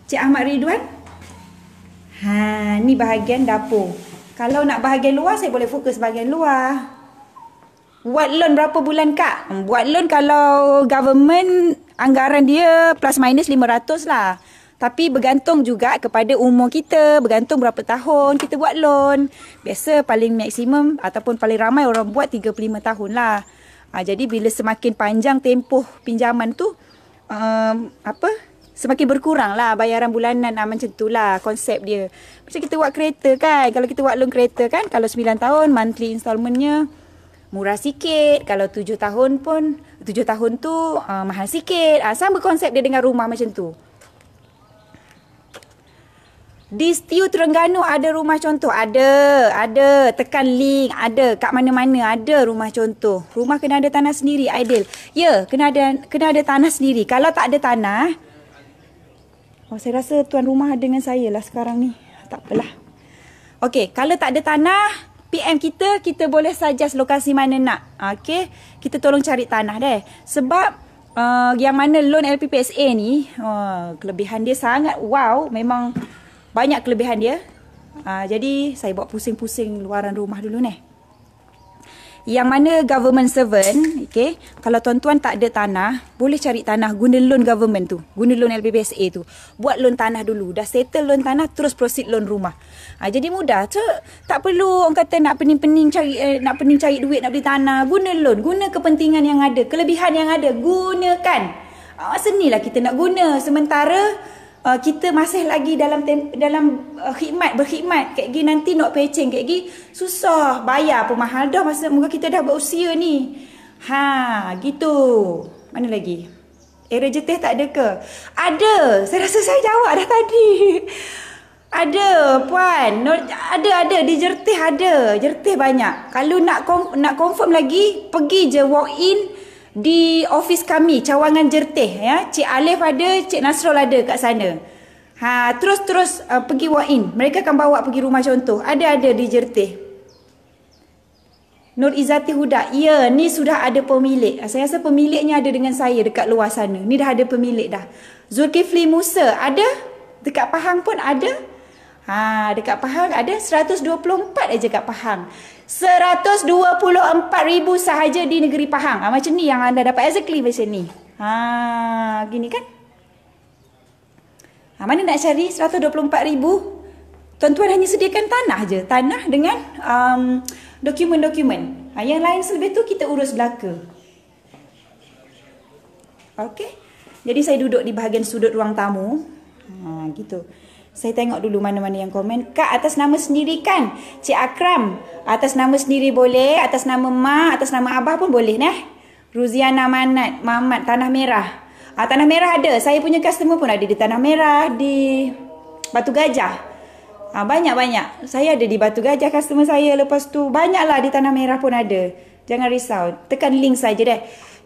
Cik Ahmad Ridwan. Ni bahagian dapur. Kalau nak bahagian luar, saya boleh fokus bahagian luar. Buat loan berapa bulan Kak? Buat loan kalau government anggaran dia plus minus 500 lah. Tapi bergantung juga kepada umur kita, bergantung berapa tahun kita buat loan. Biasa paling maksimum ataupun paling ramai orang buat 35 tahun lah. Jadi bila semakin panjang tempoh pinjaman tu semakin berkurang lah bayaran bulanan. Macam tu lah konsep dia. Macam kita buat kereta kan. Kalau kita buat loan kereta kan, kalau 9 tahun monthly installmentnya murah sikit. Kalau 7 tahun pun 7 tahun tu mahal sikit. Sama konsep dia dengan rumah macam tu. Di Stiu Terengganu ada rumah contoh? Ada. Tekan link. Ada. Kat mana-mana ada rumah contoh. Rumah kena ada tanah sendiri, Aidil. Ya, kena ada tanah sendiri. Kalau tak ada tanah, saya rasa tuan rumah dengan saya lah sekarang ni. Tak apalah. Okey, kalau tak ada tanah, PM kita boleh suggest lokasi mana nak. Okey, kita tolong cari tanah deh. Sebab yang mana loan LPPSA ni, kelebihan dia sangat wow. Memang banyak kelebihan dia. Jadi saya buat pusing-pusing luaran rumah dulu ni. Yang mana government servant, okay, kalau tuan-tuan tak ada tanah, boleh cari tanah guna loan government tu, guna loan LPPSA tu. Buat loan tanah dulu, dah settle loan tanah, terus proceed loan rumah. Jadi mudah. Tak perlu orang kata nak pening-pening cari duit nak beli tanah. Guna loan, guna kepentingan yang ada, kelebihan yang ada, gunakan. Senilah kita nak guna. Sementara kita masih lagi dalam berkhidmat kayak gini, nanti nak peceng kayak gini susah, bayar pun mahal dah masa muka kita dah berusia ni. Gitu. Mana lagi? Area Jetih tak ada ke? Ada. Saya rasa saya jawab dah tadi. Ada puan. Ada di Jetih ada. Jetih banyak. Kalau nak confirm lagi, pergi je walk in di office kami, Cawangan Jetih ya. Cik Alif ada, Cik Nasrul ada kat sana. Terus pergi walk in. Mereka akan bawa pergi rumah contoh. Ada di Jetih. Nur Izzati Huda. Ya, ni sudah ada pemilik. Saya rasa pemiliknya ada dengan saya dekat luar sana. Ni dah ada pemilik dah. Zulkifli Musa ada. Dekat Pahang pun ada. Dekat Pahang ada 124 aja kat Pahang. 124,000 sahaja di negeri Pahang. Macam ni yang anda dapat exactly macam ni. Gini kan? Mana nak cari 124,000? Tuan-tuan hanya sediakan tanah je. Tanah dengan dokumen-dokumen. Yang lain selebih tu kita urus belaka. Okey. Jadi saya duduk di bahagian sudut ruang tamu. Gitu. Saya tengok dulu mana-mana yang komen. Kak, atas nama sendiri kan? Cik Akram, atas nama sendiri boleh. Atas nama mak, atas nama abah pun boleh Ruziana Mamat, Tanah Merah. Tanah Merah ada. Saya punya customer pun ada di Tanah Merah, di Batu Gajah. Banyak-banyak. Saya ada di Batu Gajah customer saya. Lepas tu banyaklah di Tanah Merah pun ada. Jangan risau. Tekan link saja deh.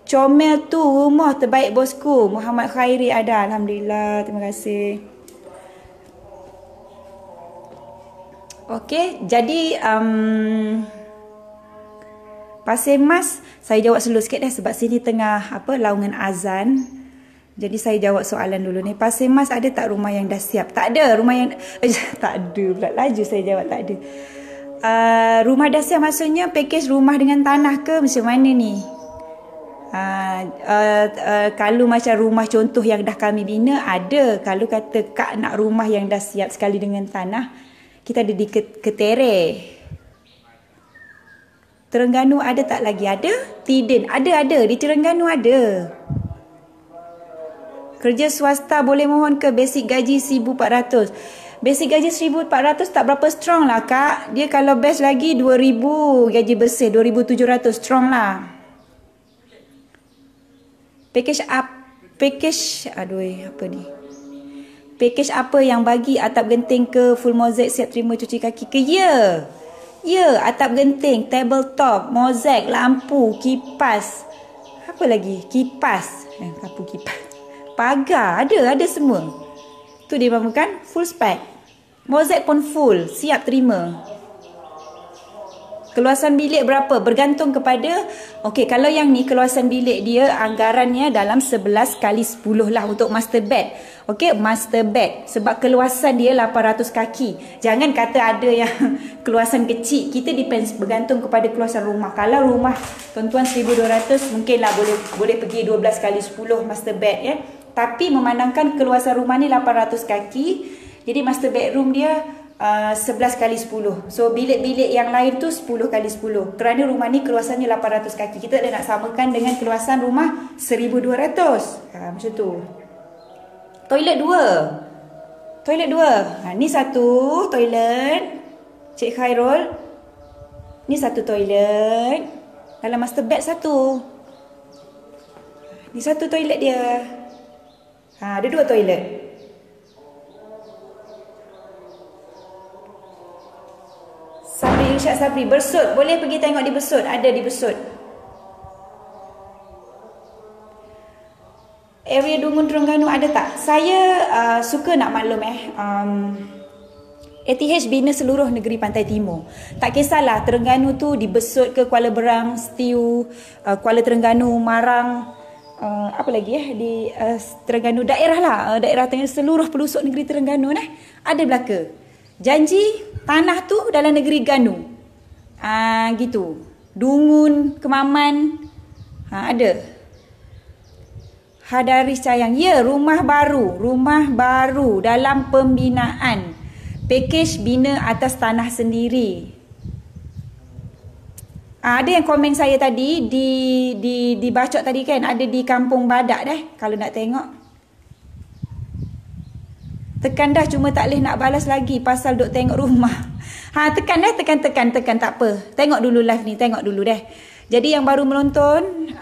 Comel tu rumah terbaik bosku. Muhammad Khairi ada. Alhamdulillah. Terima kasih. Okey, jadi Pasir Mas, saya jawab slow sikit dah sebab sini tengah laungan azan. Jadi saya jawab soalan dulu ni. Pasir Mas ada tak rumah yang dah siap? Tak ada. Rumah yang tak ada pula. Laju saya jawab tak ada. Rumah dah siap maksudnya pakej rumah dengan tanah ke macam mana ni? Kalau macam rumah contoh yang dah kami bina ada. Kalau kata kak nak rumah yang dah siap sekali dengan tanah, kita ada di Ketere. Terengganu ada tak lagi? Ada? Tidin. Ada. Di Terengganu ada. Kerja swasta boleh mohon ke basic gaji 1,400. Basic gaji 1,400 tak berapa strong lah kak. Dia kalau best lagi 2,000 gaji bersih. 2,700 strong lah. Package apa ni? Package apa yang bagi atap genting ke full mozaik siap terima cuci kaki ke? Ya, atap genting, tabletop, mozaik, lampu, kipas. Apa lagi? Kipas. Lampu kipas. Pagar, ada semua. Tu dia kan full spec. Mozaik pun full, siap terima. Keluasan bilik berapa? Bergantung kepada, okey, kalau yang ni keluasan bilik dia anggarannya dalam 11 kali 10 lah untuk master bed. Okey, master bed. Sebab keluasan dia 800 kaki. Jangan kata ada yang keluasan kecil. Kita depends, bergantung kepada keluasan rumah. Kalau rumah tuan-tuan 1,200, mungkinlah boleh pergi 12 kali 10 master bed ya. Tapi memandangkan keluasan rumah ni 800 kaki, jadi master bedroom dia 11 kali 10. So bilik-bilik yang lain tu 10 kali 10. Kerana rumah ni keluasannya 800 kaki. Kita dah nak samakan dengan keluasan rumah 1,200. Macam tu. Toilet 2. Ni satu toilet. Cik Khairul. Ni satu toilet. Dalam master bed satu. Ni satu toilet dia. Ada 2 toilet. Sabri Irsyad Sabri, Bersut. Boleh pergi tengok di Bersut. Ada di Bersut. Area Dungun Terengganu ada tak? Saya suka nak maklum ATH bina seluruh negeri Pantai Timur. Tak kisahlah Terengganu tu di Bersut ke Kuala Berang, Stiu, Kuala Terengganu, Marang, apa lagi di Terengganu, daerah lah, daerah tengah seluruh pelosok negeri Terengganu ada belaka. Janji tanah tu dalam negeri Ganu. Gitu. Dungun, Kemaman, ada. Hadaris Cayang. Ya, rumah baru dalam pembinaan. Pakej bina atas tanah sendiri. Ada yang komen saya tadi di bacot tadi kan, ada di Kampung Badak kalau nak tengok. Tekan dah cuma tak boleh nak balas lagi pasal duk tengok rumah. Tekan tak apa. Tengok dulu live ni, tengok dulu deh. Jadi yang baru menonton,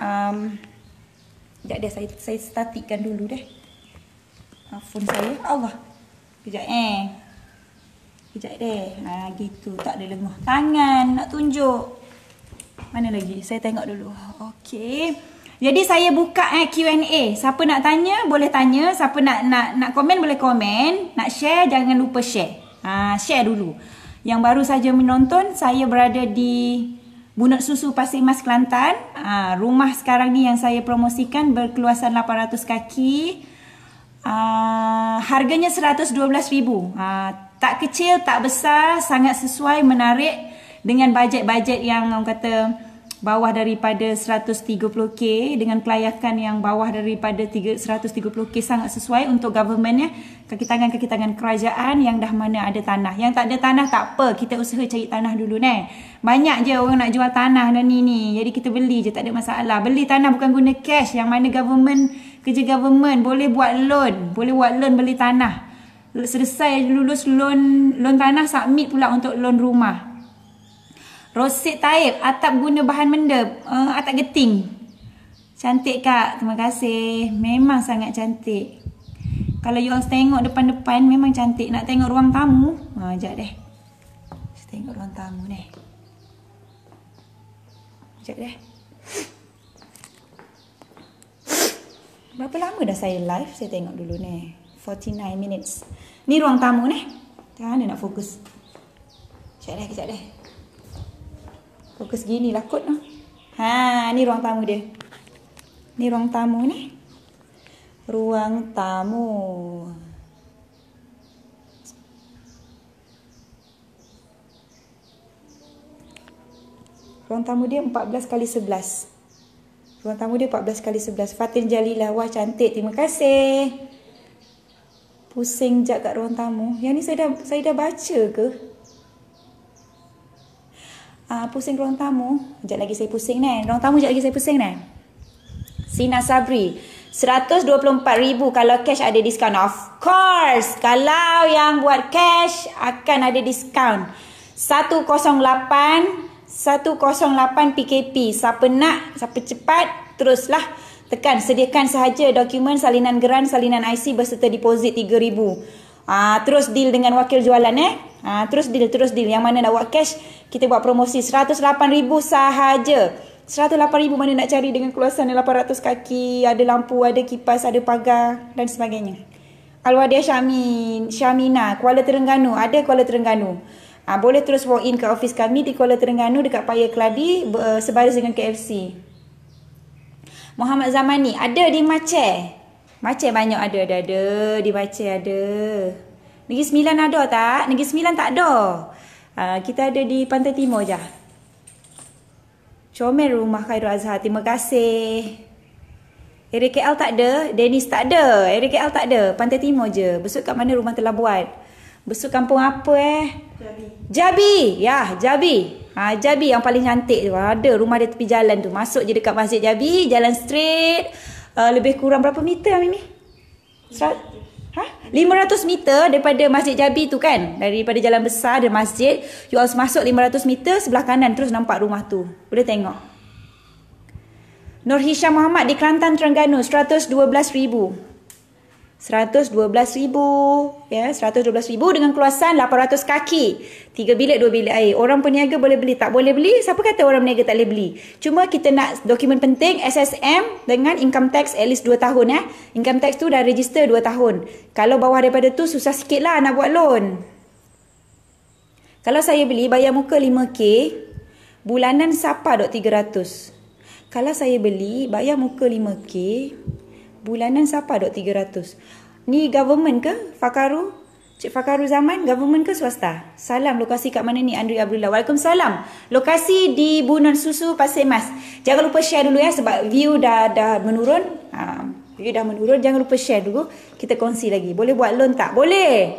sekejap deh saya statikkan dulu deh. Phone saya. Allah. Sekejap deh. Gitu, tak ada lengah tangan nak tunjuk. Mana lagi? Saya tengok dulu. Okey. Jadi saya buka Q&A. Siapa nak tanya boleh tanya, siapa nak komen boleh komen, nak share jangan lupa share. Share dulu. Yang baru saja menonton, saya berada di Bunut Susu Pasir Mas Kelantan. Rumah sekarang ni yang saya promosikan berkeluasan 800 kaki. Harganya 112,000. Tak kecil, tak besar, sangat sesuai, menarik dengan bajet-bajet yang orang kata bawah daripada 130k, dengan kelayakan yang bawah daripada 130k, sangat sesuai untuk government kaki tangan kerajaan yang dah mana ada tanah. Yang tak ada tanah tak apa, kita usaha cari tanah dulu Banyak je orang nak jual tanah dan ni. Jadi kita beli je, tak ada masalah. Beli tanah bukan guna cash, yang mana government, kerja government boleh buat loan, beli tanah. Selesai lulus loan tanah, submit pula untuk loan rumah. Rosid Taib, atap guna bahan mendap, atap geting. Cantik kak, terima kasih. Memang sangat cantik. Kalau you all tengok depan-depan memang cantik. Nak tengok ruang tamu, sekejap deh. Saya tengok ruang tamu ni. Sekejap deh. Berapa lama dah saya live? Saya tengok dulu ni. 49 minutes. Ni ruang tamu ni. Jangan dia nak fokus. Kejap deh. Fokus gini lah kot noh. Ha, ni ruang tamu dia. Ni ruang tamu ni. Ruang tamu. Ruang tamu dia 14x11. Ruang tamu dia 14x11. Fatin Jalilah. Wah, cantik. Terima kasih. Pusing jap kat ruang tamu. Yang ni saya dah baca ke? Pusing ruang tamu. Sekejap lagi saya pusing ni. Ruang tamu sekejap lagi saya pusing ni. Sina Sabri. 124,000 kalau cash ada diskaun. Of course. Kalau yang buat cash akan ada diskaun. 108 PKP. Siapa nak, siapa cepat, teruslah tekan. Sediakan sahaja dokumen salinan geran, salinan IC berserta deposit 3,000. Terus deal dengan wakil jualan Terus deal. Yang mana nak buat cash, kita buat promosi 108,000 sahaja. 108,000 mana nak cari dengan keluasan 800 kaki, ada lampu, ada kipas, ada pagar dan sebagainya. Alwadia Syamina, Kuala Terengganu. Ada Kuala Terengganu. Boleh terus walk in ke office kami di Kuala Terengganu dekat Paya Keladi, sebaris dengan KFC. Muhammad Zamani, ada di Maceh. Maceh banyak ada di Maceh ada. Negeri Sembilan ada tak? Negeri Sembilan tak ada. Kita ada di Pantai Timur je. Comel Rumah Khairul Azhar, terima kasih. Area KL tak ada, Dennis tak ada. Area KL tak ada, Pantai Timur je. Besok kat mana rumah telah buat? Besok kampung apa Jabi. Ya, Jabi. Jabi yang paling cantik tu. Ada rumah dia tepi jalan tu. Masuk je dekat Masjid Jabi, jalan straight. Lebih kurang berapa meter Mimi? 500 meter daripada Masjid Jabi tu kan. Daripada jalan besar ada masjid. You harus masuk 500 meter, sebelah kanan terus nampak rumah tu. Boleh tengok. Nur Hisham Muhammad di Kelantan, Terengganu, 112,000. 112,000 ya, 112,000 dengan keluasan 800 kaki. 3 bilik 2 bilik air. Orang peniaga boleh beli, tak boleh beli? Siapa kata orang peniaga tak boleh beli? Cuma kita nak dokumen penting SSM dengan income tax at least 2 tahun Income tax tu dah register 2 tahun. Kalau bawah daripada tu susah sikit lah nak buat loan. Kalau saya beli bayar muka 5K, bulanan siapa dok 300. Kalau saya beli bayar muka 5K, bulanan siapa dok 300. Ni government ke? Fakaru? Cik Fakaru Zaman, government ke swasta? Salam, lokasi kat mana ni? Andri Abdullah. Waalaikumsalam. Lokasi di Bunon Susu, Pasir Mas. Jangan lupa share dulu sebab view dah menurun. View dah menurun, jangan lupa share dulu. Kita kongsi lagi. Boleh buat loan tak? Boleh.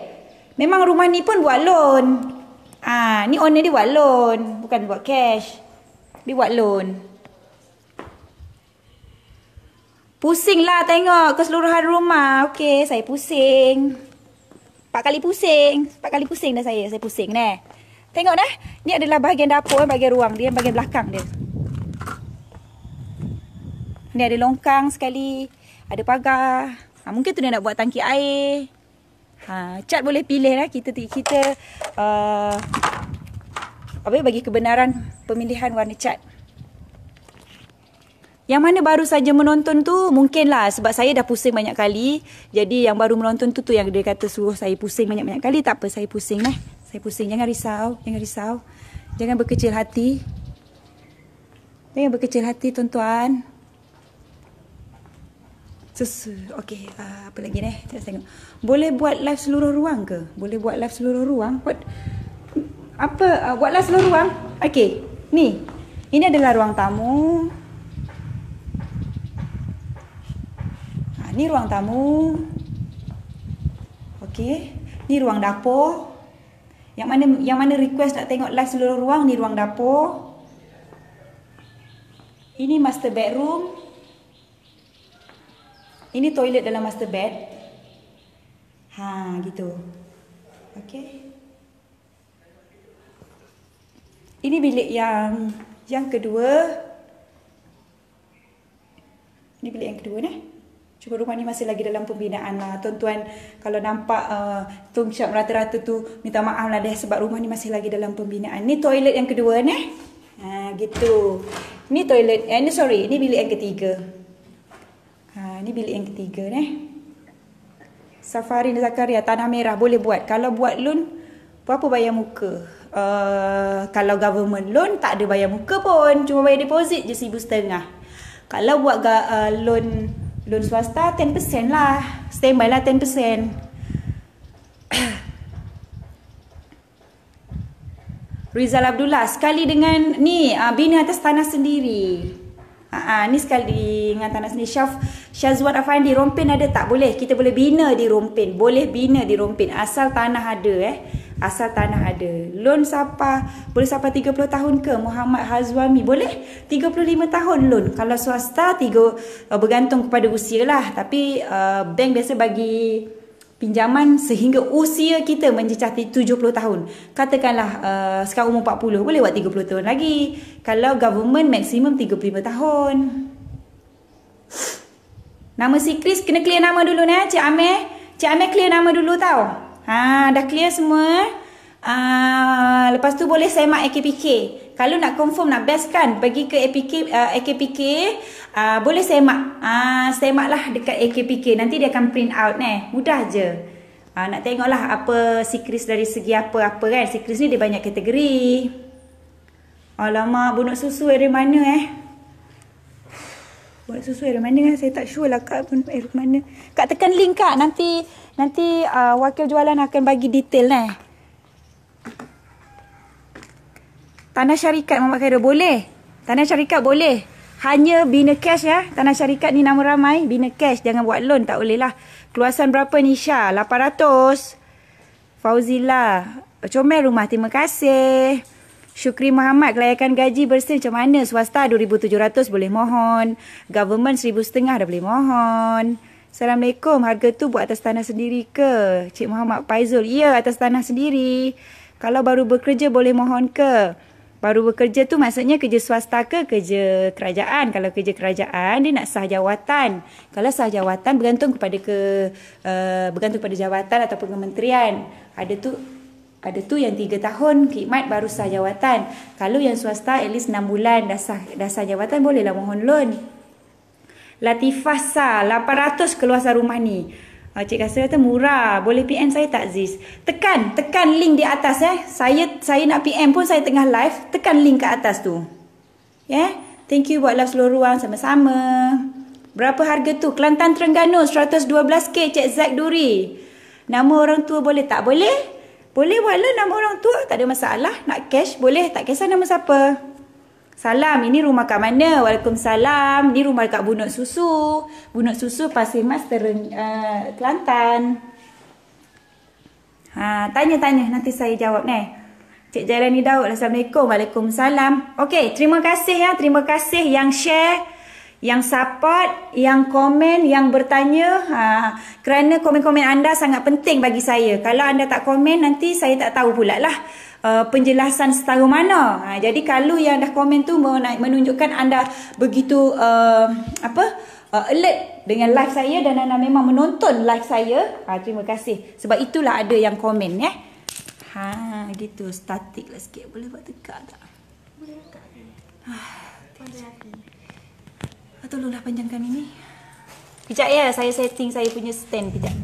Memang rumah ni pun buat loan. Ni owner dia buat loan, bukan buat cash. Dia buat loan. Pusing lah tengok keseluruhan rumah. Okey, saya pusing. 4 kali pusing. 4 kali pusing dah saya pusing ni. Tengok dah. Ni adalah bahagian dapur, bahagian ruang dia, bahagian belakang dia. Ni ada longkang sekali. Ada pagar. Mungkin tu dia nak buat tangki air. Cat boleh pilih lah. Kita bagi kebenaran pemilihan warna cat. Yang mana baru saja menonton tu mungkinlah sebab saya dah pusing banyak kali. Jadi yang baru menonton tu yang dia kata suruh saya pusing banyak-banyak kali. Tak apa, saya pusing lah. Saya pusing. Jangan risau. Jangan berkecil hati. Jangan berkecil hati tuan-tuan. Okey, apa lagi ni? Kita tengok. Boleh buat live seluruh ruang ke? Boleh buat live seluruh ruang? Buat live seluruh ruang? Okey. Ni. Ini adalah ruang tamu. Ni ruang tamu. Okey. Ni ruang dapur. Yang mana request nak tengok live seluruh ruang, ni ruang dapur. Ini master bedroom. Ini toilet dalam master bed. Gitu. Okey. Ini bilik yang kedua. Ini bilik yang kedua ni. Cuma rumah ni masih lagi dalam pembinaan lah. Tuan-tuan kalau nampak Tung Syap rata-rata tu minta maaf lah deh sebab rumah ni masih lagi dalam pembinaan. Ni toilet yang kedua ni. Gitu. Ni toilet. Ni sorry, ni bilik yang ketiga. Ni bilik yang ketiga Safari Zakaria, Tanah Merah boleh buat. Kalau buat loan, berapa bayar muka? Kalau government loan, tak ada bayar muka pun. Cuma bayar deposit je RM1,500. Kalau buat loan swasta, 10% lah. Standby lah 10%. Rizal Abdullah, sekali dengan ni, bina atas tanah sendiri. Ni sekali dengan tanah sendiri. Syazwan Afandi, Rompin ada tak? Boleh, kita boleh bina di Rompin. Boleh bina di Rompin, asal tanah ada Asal tanah ada. Loan siapa? Boleh sampai 30 tahun ke? Muhammad Hazwami, boleh 35 tahun loan. Kalau swasta, bergantung kepada usia lah. Tapi bank biasa bagi pinjaman sehingga usia kita mencecah 70 tahun. Katakanlah sekarang umur 40, boleh buat 30 tahun lagi. Kalau government maksimum 35 tahun. Nama si Chris kena clear nama dulu Cik Amir. Cik Amir clear nama dulu tau. Dah clear semua. Lepas tu boleh semak AKPK. Kalau nak confirm, nak best kan, pergi ke AKPK, boleh semak. Semaklah dekat AKPK. Nanti dia akan print out mudah je. Nak tengoklah apa si Chris dari segi apa-apa kan. Si Chris ni dia banyak kategori. Alamak, bunuk susu dari mana Bunuk susu dari mana saya tak sure lah Kak, bunuk dari mana. Kak tekan link Kak, nanti wakil jualan akan bagi detail Tanah syarikat Muhammad Khairul boleh. Tanah syarikat boleh. Hanya bina cash Tanah syarikat ni nama ramai. Bina cash. Jangan buat loan. Tak boleh lah. Keluasan berapa Nisha? 800. Fauzila. Comel rumah. Terima kasih. Syukri Muhammad. Kelayakan gaji bersih macam mana? Swasta 2,700 boleh mohon. Government 1,500 dah boleh mohon. Assalamualaikum. Harga tu buat atas tanah sendiri ke? Cik Muhammad Faizul. Ya, atas tanah sendiri. Kalau baru bekerja boleh mohon ke? Baru bekerja tu maksudnya kerja swasta ke kerja kerajaan? Kalau kerja kerajaan dia nak sah jawatan. Kalau sah jawatan bergantung kepada jawatan ataupun kementerian. Ada tu yang 3 tahun khidmat baru sah jawatan. Kalau yang swasta at least 6 bulan dah sah jawatan, bolehlah mohon loan. Latifah Sah, 800 keluasan rumah ni. Cik Kasir kata murah. Boleh PM saya tak Ziz? Tekan link di atas Saya nak PM pun saya tengah live. Tekan link ke atas tu. Thank you buat live seluruh ruang sama-sama. Berapa harga tu? Kelantan Terengganu 112k Cik Zack Duri. Nama orang tua boleh tak? Boleh. Boleh buat lah nama orang tua. Tak ada masalah. Nak cash boleh. Tak kisah nama siapa. Salam, ini rumah kat mana? Waalaikumsalam. Ni rumah dekat Bunuk Susu. Bunuk Susu Pasir Mas Kelantan. Tanya-tanya nanti saya jawab Cik Jailani Daud. Assalamualaikum. Waalaikumsalam. Okey, terima kasih Terima kasih yang share, yang support, yang komen, yang bertanya. Kerana komen-komen anda sangat penting bagi saya. Kalau anda tak komen, nanti saya tak tahu pula lah penjelasan setahu mana. Jadi kalau yang dah komen tu menunjukkan anda begitu alert dengan live saya dan anda memang menonton live saya. Terima kasih. Sebab itulah ada yang komen gitu. Statik lah sikit. Boleh buat tegak tak? Boleh tegak. Tolonglah panjangkan ini. Kejap saya setting saya punya stand kejap.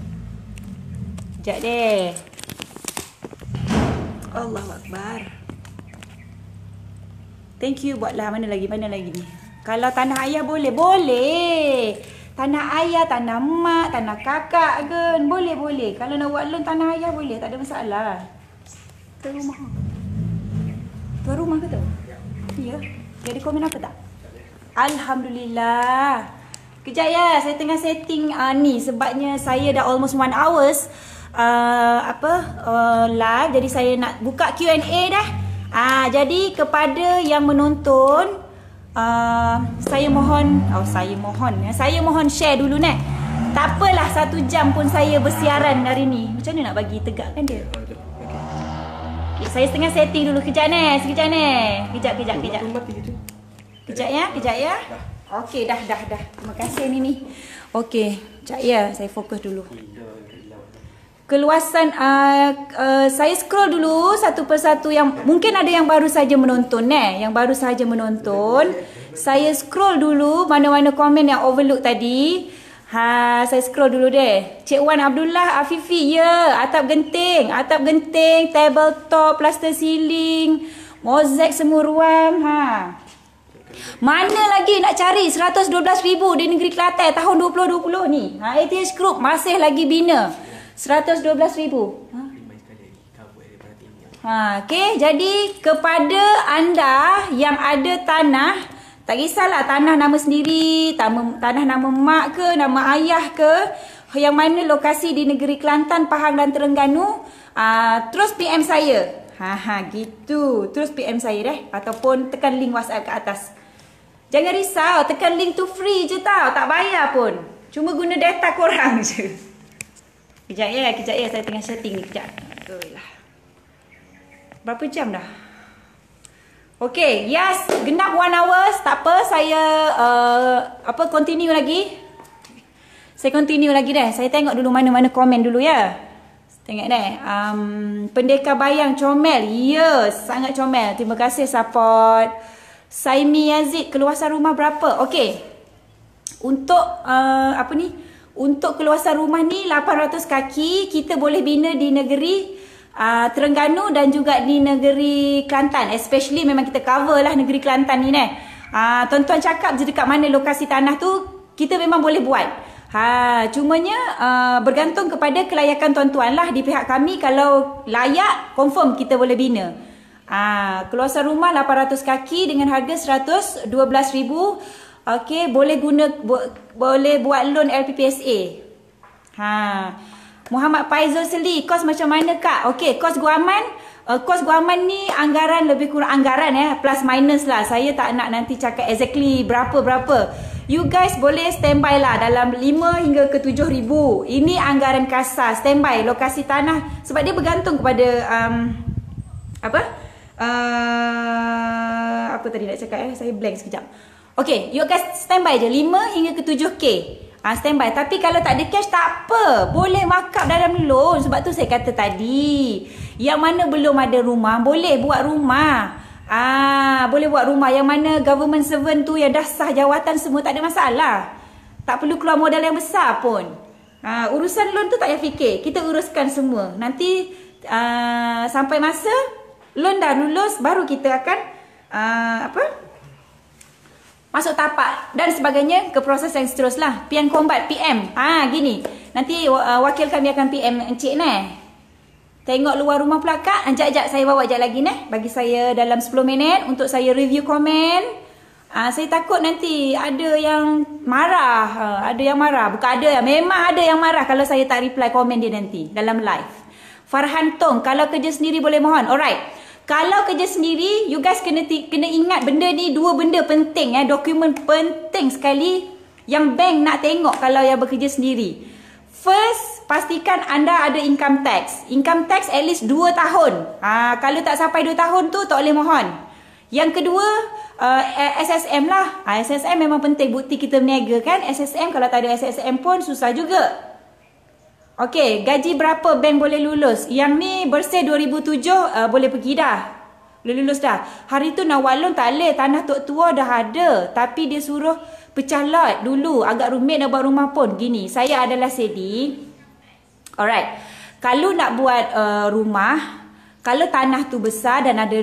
Kejap deh. Allahu Akbar. Thank you. Buatlah mana lagi ni. Kalau tanah ayah boleh. Boleh. Tanah ayah, tanah mak, tanah kakak ke. Boleh. Kalau nak buat loan tanah ayah boleh. Tak ada masalah. Tuan rumah ke tu? Ya. Jadi komen apa tak? Alhamdulillah. Kejap saya tengah setting ni. Sebabnya saya dah almost 1 hours live. Jadi saya nak buka Q&A dah. Jadi kepada yang menonton, saya mohon share dulu Tak apalah 1 jam pun saya bersiaran hari ni. Macam mana nak bagi tegakkan dia? Okay, saya tengah setting dulu. Kejap Kejap ya. Okey, dah. Terima kasih ni. Okey, kejap saya fokus dulu. Keluasan saya scroll dulu satu persatu yang mungkin ada yang baru saja menonton Saya scroll dulu mana-mana komen yang overlook tadi. Saya scroll dulu deh. Cik Wan Abdullah Afifi, ya. Atap genting, tabletop, plaster ceiling, mozaik semua ruang. Mana lagi nak cari 112,000 di negeri Kelantan tahun 2020 ni? ATH Group masih lagi bina 112,000. Okey, jadi kepada anda yang ada tanah, tak kisahlah tanah nama sendiri, tanah nama mak ke, nama ayah ke, yang mana lokasi di negeri Kelantan, Pahang dan Terengganu, terus PM saya. Gitu. Terus PM saya deh, ataupun tekan link WhatsApp ke atas. Jangan risau, tekan link tu free je tau, tak bayar pun. Cuma guna data korang je. Kejap ya, saya tengah setting ni kejap. Itulah. Berapa jam dah? Okay, yes, genap 1 hour, tak apa, saya continue lagi. Saya continue lagi deh. Saya tengok dulu mana-mana komen dulu ya. Tengok deh. Pendekar Bayang comel. Ya, sangat comel. Terima kasih support. Saimi Yazid, keluasan rumah berapa? Okay. Untuk untuk keluasan rumah ni 800 kaki, kita boleh bina di negeri Terengganu dan juga di negeri Kelantan. Especially memang kita cover lah negeri Kelantan ni tuan-tuan cakap je dekat mana lokasi tanah tu, kita memang boleh buat. Cumanya bergantung kepada kelayakan tuan-tuan lah di pihak kami. Kalau layak, confirm kita boleh bina. Keluasan rumah 800 kaki dengan harga 112,000. Okey, boleh buat loan LPPSA. Muhammad Faizal Seli, kos macam mana kak? Okey, kos guaman. Kos guaman ni anggaran lebih kurang anggaran plus minus lah. Saya tak nak nanti cakap exactly berapa. You guys boleh standby lah dalam 5 hingga ke 7,000. Ini anggaran kasar, standby lokasi tanah. Sebab dia bergantung kepada apa tadi nak cakap saya blank sekejap. Okey, you guys standby je 5 hingga ke 7K. Standby. Tapi kalau tak ada cash tak apa. Boleh markup dalam loan. Sebab tu saya kata tadi, yang mana belum ada rumah, boleh buat rumah. Boleh buat rumah. Yang mana government servant tu yang dah sah jawatan semua, tak ada masalah. Tak perlu keluar modal yang besar pun. Urusan loan tu tak payah fikir. Kita uruskan semua. Nanti sampai masa loan dah lulus, baru kita akan masuk tapak dan sebagainya ke proses yang seteruslah. PM Combat, PM. Gini. Nanti wakil kami akan PM Encik Tengok luar rumah pula kak. Sekejap saya bawa sekejap lagi bagi saya dalam 10 minit untuk saya review komen. Saya takut nanti ada yang marah. Bukan ada, memang ada yang marah kalau saya tak reply komen dia nanti dalam live. Farhan Tong, kalau kerja sendiri boleh mohon. Alright. Kalau kerja sendiri, you guys kena ingat benda ni, 2 benda penting dokumen penting sekali yang bank nak tengok kalau yang bekerja sendiri. First, pastikan anda ada income tax. Income tax at least 2 tahun. Kalau tak sampai 2 tahun tu tak boleh mohon. Yang kedua, SSM lah. SSM memang penting, bukti kita berniaga kan. SSM, kalau tak ada SSM pun susah juga. Okey, gaji berapa bank boleh lulus? Yang ni bersih 2007 boleh pergi dah. Boleh lulus dah. Hari tu nak buat loan tak boleh. Tanah tok tua dah ada. Tapi dia suruh pecah lot dulu. Agak rumit nak buat rumah pun. Gini, saya adalah Sedi. Alright. Kalau nak buat rumah, kalau tanah tu besar dan ada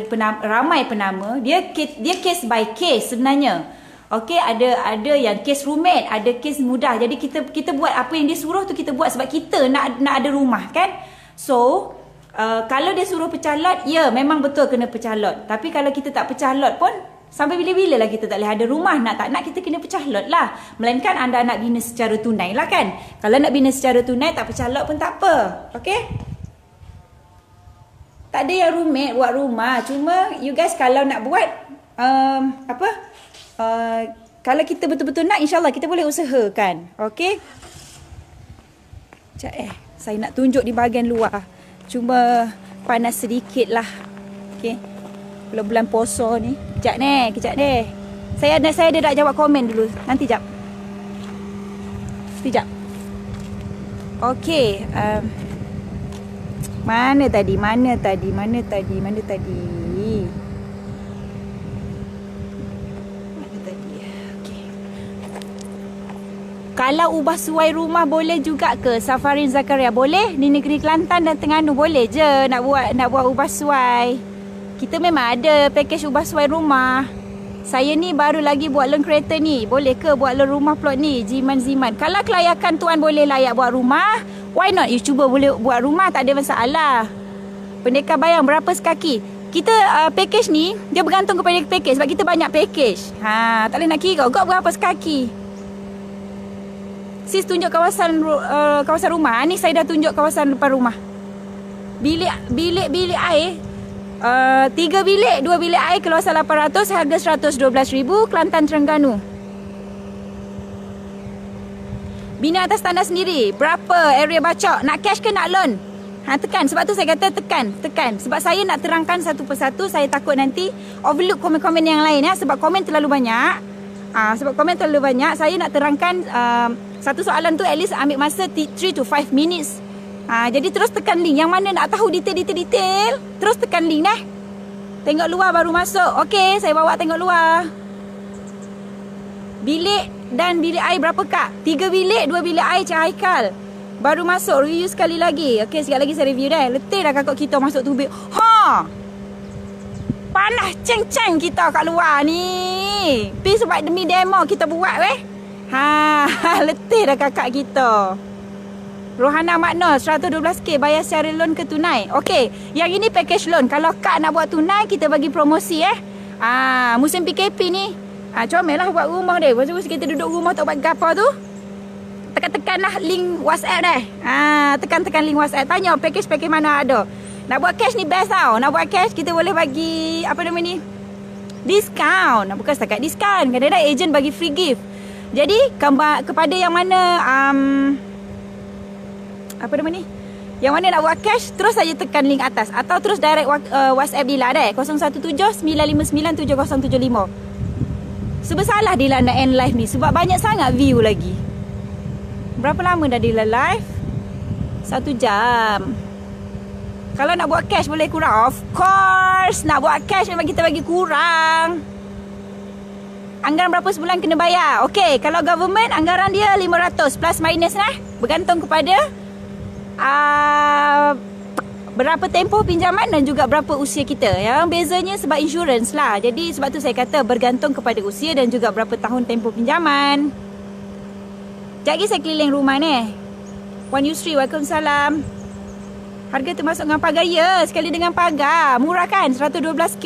ramai penama, dia case by case sebenarnya. Okey, ada yang kes rumit, ada kes mudah. Jadi kita buat apa yang dia suruh tu kita buat sebab kita nak ada rumah kan. So, kalau dia suruh pecah lot, ya memang betul kena pecah lot. Tapi kalau kita tak pecah lot pun, sampai bila-bila lah kita tak boleh ada rumah. Nak tak nak kita kena pecah lot lah. Melainkan anda nak bina secara tunai lah kan. Kalau nak bina secara tunai tak pecah lot pun tak apa. Okey? Tak ada yang rumit buat rumah. Cuma you guys kalau nak buat kalau kita betul-betul nak, insyaAllah kita boleh usahakan. Okey. Sekejap saya nak tunjuk di bahagian luar. Cuma panas sedikit lah. Okey. Bulan-bulan puasa ni. Kejap ni. Saya ada nak jawab komen dulu. Nanti jap. Sekejap. Okey. Mana tadi? Kalau ubah suai rumah boleh juga ke Safarin Zakaria? Boleh. Di negeri Kelantan dan Terengganu boleh je nak buat ubah suai. Kita memang ada pakej ubah suai rumah. Saya ni baru lagi buat loan kereta ni. Boleh ke buat loan rumah plot ni? Ziman. Kalau kelayakan tuan boleh layak buat rumah, why not you cuba boleh buat rumah, tak ada masalah. Pendekar bayang berapa sekaki? Kita pakej ni dia bergantung kepada pakej sebab kita banyak pakej. Tak boleh nak kira kau berapa sekaki. Sis tunjuk kawasan rumah. Ni saya dah tunjuk kawasan depan rumah. Bilik air 3 bilik, 2 bilik air keluasan 800, harga 112,000, Kelantan Terengganu. Bina atas tanah sendiri. Berapa area bacok? Nak cash ke nak loan? Tekan. Sebab tu saya kata tekan. Sebab saya nak terangkan satu persatu. Saya takut nanti overlook komen-komen yang lain ya. Sebab komen terlalu banyak. Saya nak terangkan satu soalan tu at least ambil masa 3 to 5 minutes. Jadi terus tekan link. Yang mana nak tahu detail, terus tekan link dah. Tengok luar baru masuk. Okey, saya bawa tengok luar. Bilik dan bilik air berapa kak? 3 bilik, 2 bilik air Cik Haikal. Baru masuk, review sekali lagi. Okey, sekali lagi saya review dah. Letih dah kakak kita masuk tubik. Panas ceng-ceng kita kat luar ni. Pi sebab demi demo kita buat weh. Letih dah kakak kita. Rohana Maknos 112k bayar secara loan ke tunai. Okey, yang ini package loan. Kalau kak nak buat tunai, kita bagi promosi musim PKP ni. Comel lah buat rumah dia. Lepas kita duduk rumah tak buat gapo tu. Tekan-tekan lah link WhatsApp dah. Tekan-tekan link WhatsApp. Tanya package mana ada. Nak buat cash ni best tau. Nak buat cash kita boleh bagi apa nama ni? Diskaun. Bukan setakat diskaun. Kadang-kadang agent bagi free gift. Jadi kepada yang mana apa nama ni? Yang mana nak buat cash, terus saja tekan link atas atau terus direct WhatsApp Dila dah 0179597075. Sebesalah Dila nak end live ni sebab banyak sangat view lagi. Berapa lama dah Dila live? 1 jam. Kalau nak buat cash boleh kurang. Of course, nak buat cash memang kita bagi kurang. Anggaran berapa sebulan kena bayar? Okey, kalau government anggaran dia 500 plus minus lah. Bergantung kepada berapa tempoh pinjaman dan juga berapa usia kita. Yang bezanya sebab insurans lah. Jadi sebab tu saya kata bergantung kepada usia dan juga berapa tahun tempoh pinjaman. Sekejap lagi saya keliling rumah ni. Puan Yusri, Waalaikumsalam. Harga termasuk dengan pagar? Ya, sekali dengan pagar. Murah kan? 112k.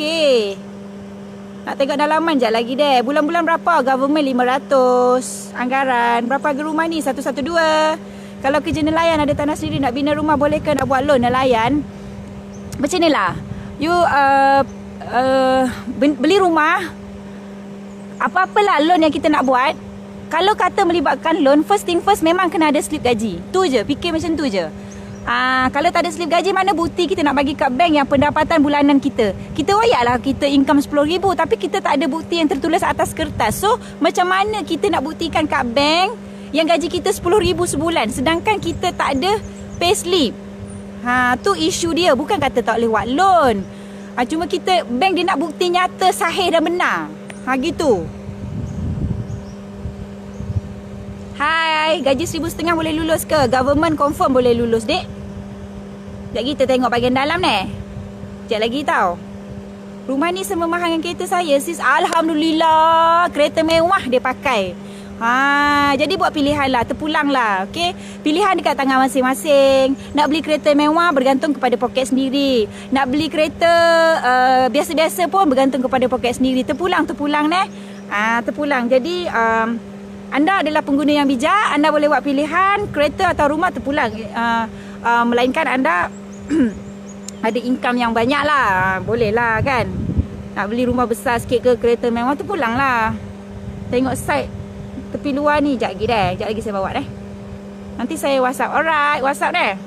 Nak tengok dalaman sekejap lagi deh. Bulan-bulan berapa? Government 500. Anggaran. Berapa harga rumah ni? 112. Kalau kerja nelayan ada tanah sendiri nak bina rumah, boleh ke nak buat loan nelayan? Macam ni lah. You beli rumah, apa-apalah loan yang kita nak buat. Kalau kata melibatkan loan, first thing first memang kena ada slip gaji. Tu je, fikir macam tu je. Kalau tak ada slip gaji, mana bukti kita nak bagi kat bank yang pendapatan bulanan kita? Kita wayaklah kita income 10,000 tapi kita tak ada bukti yang tertulis atas kertas. So, macam mana kita nak buktikan kat bank yang gaji kita 10,000 sebulan sedangkan kita tak ada payslip? Tu isu dia. Bukan kata tak boleh buat loan. Cuma kita, bank dia nak bukti nyata, sahih dan benar. Gitu. Hai, gaji 1,500 boleh lulus ke? Government confirm boleh lulus, dek. Sekejap kita tengok bahagian dalam ni. Sekejap lagi tau. Rumah ni sememahal dengan kereta saya, sis. Alhamdulillah. Kereta mewah dia pakai. Jadi buat pilihan lah, terpulang lah. Okay? Pilihan dekat tangan masing-masing. Nak beli kereta mewah bergantung kepada poket sendiri. Nak beli kereta biasa-biasa pun bergantung kepada poket sendiri. Terpulang ni. Terpulang. Jadi anda adalah pengguna yang bijak. Anda boleh buat pilihan kereta atau rumah, terpulang. Melainkan anda ada income yang banyak lah. Boleh lah kan. Nak beli rumah besar sikit ke kereta mewah, terpulang lah. Tengok side tepi luar ni. Sekejap lagi deh. Sekejap lagi saya bawa deh. Nanti saya WhatsApp. Alright, WhatsApp deh.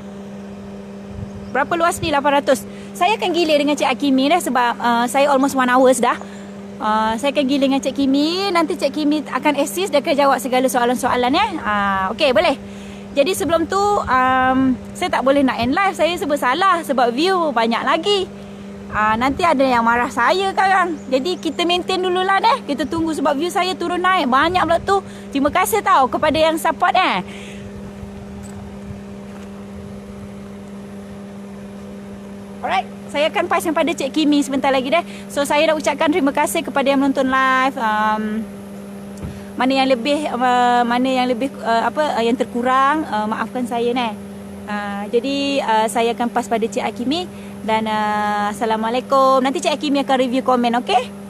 Berapa luas ni? 800. Saya akan gilir dengan Cik Akimi dah sebab saya almost 1 hours dah. Saya akan gilir dengan Cik Kimi. Nanti Cik Kimi akan assist. Dia akan jawab segala soalan-soalan ya. Okey, boleh. Jadi sebelum tu saya tak boleh nak end live. Saya sebab salah sebab view banyak lagi. Nanti ada yang marah saya sekarang. Jadi kita maintain dululah deh. Kita tunggu sebab view saya turun naik. Banyak pula tu. Terima kasih tau kepada yang support Alright. Saya akan pass pada Cik Kimi sebentar lagi deh. So saya nak ucapkan terima kasih kepada yang menonton live. Mana yang lebih yang terkurang, maafkan saya jadi saya akan pass pada Cik Akimi dan assalamualaikum. Nanti Cik Akimi akan review komen, okey?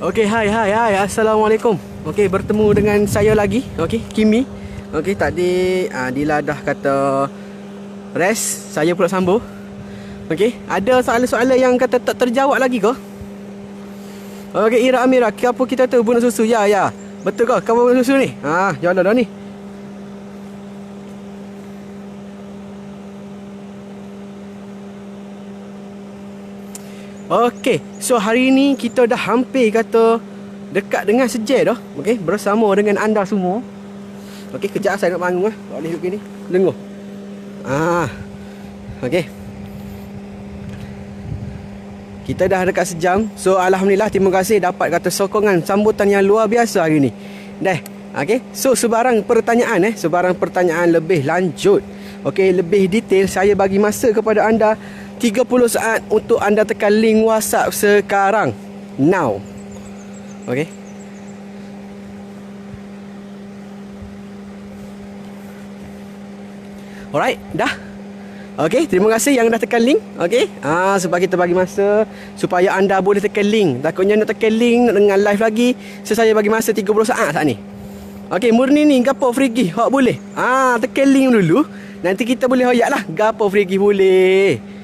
Okey, hai. Assalamualaikum. Okey, bertemu dengan saya lagi. Okey, Kimi. Okey, tadi Dila dah kata rest, saya pula sambung. Okey, ada soalan-soalan yang kata tak terjawab lagi ke? Okey, Ira Amira, apa kita tu bunuh susu? Ya. Betul ke? Kau bunuh susu ni? Jalan dah ni. Okey, so hari ni kita dah hampir kata dekat dengan sejam dah. Okey, bersama dengan anda semua. Okey, kejap saya nak bangun tak boleh duduk gini. Lenguh. Okey. Kita dah dekat sejam. So alhamdulillah, terima kasih dapat kata sokongan sambutan yang luar biasa hari ni. Dah. Okey, so sebarang pertanyaan lebih lanjut. Okey, lebih detail saya bagi masa kepada anda 30 saat untuk anda tekan link WhatsApp sekarang. Now. Okey. Alright, dah. Okey, terima kasih yang dah tekan link. Okey. Sebab kita bagi masa supaya anda boleh tekan link. Takutnya nak tekan link, nak dengar live lagi. So saya bagi masa 30 saat ni. Okey, murni ni gapo free hak boleh. Tekan link dulu. Nanti kita boleh hoyak lah gapo free boleh.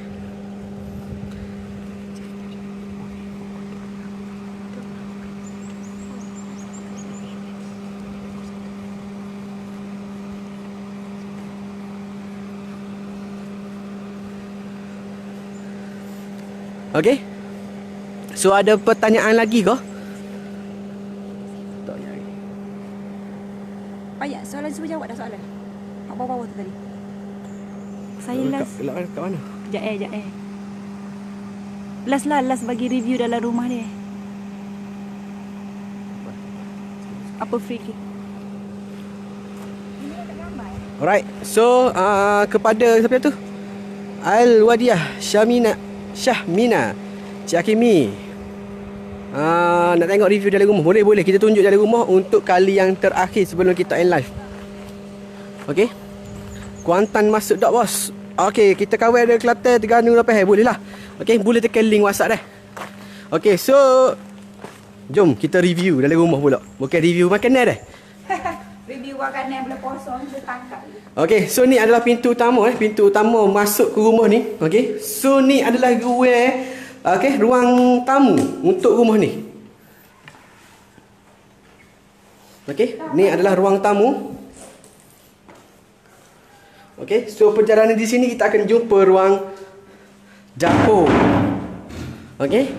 Okey. So ada pertanyaan lagi ke? Tak ya. Payah, soalan semua jawab dah soalan. Hak bawah tu tadi. Saya last. Kat mana? Sekejap Last bagi review dalam rumah dia. Apa free ke? Alright. So kepada siapa tu? Al-Wadiah Syahmina Cik Akimi, nak tengok review dalam rumah? Boleh kita tunjuk dalam rumah untuk kali yang terakhir sebelum kita end live. Okey, Kuantan masuk tak bos? Okey, kita kawal dari Kelantan, Terengganu lepas boleh lah. Okey, boleh tekan link WhatsApp dah. Okey, so jom kita review dalam rumah pula. Bukan review makanan dah. Review makanan boleh kosong kita tangkap. Okey, so ni adalah pintu utama pintu utama masuk ke rumah ni. Okey, so ni adalah ruang tamu untuk rumah ni. Okey, ni adalah ruang tamu. Okey, so perjalanan di sini kita akan jumpa ruang dapur. Okey,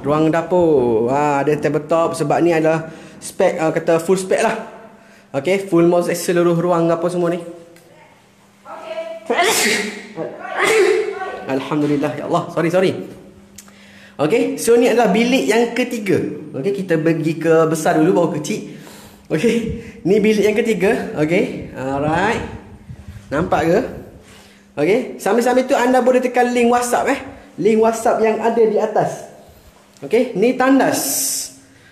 ruang dapur. Ada tabletop sebab ni adalah spek kata full spek lah. Okey, full mouse seluruh ruang apa semua ni. Alhamdulillah, ya Allah. Sorry. Okey, so ni adalah bilik yang ketiga. Okey, kita pergi ke besar dulu baru kecil. Okey, ni bilik yang ketiga. Okey, alright. Nampak ke? Okey, sambil-sambil tu anda boleh tekan link WhatsApp link WhatsApp yang ada di atas. Okey, ni tandas.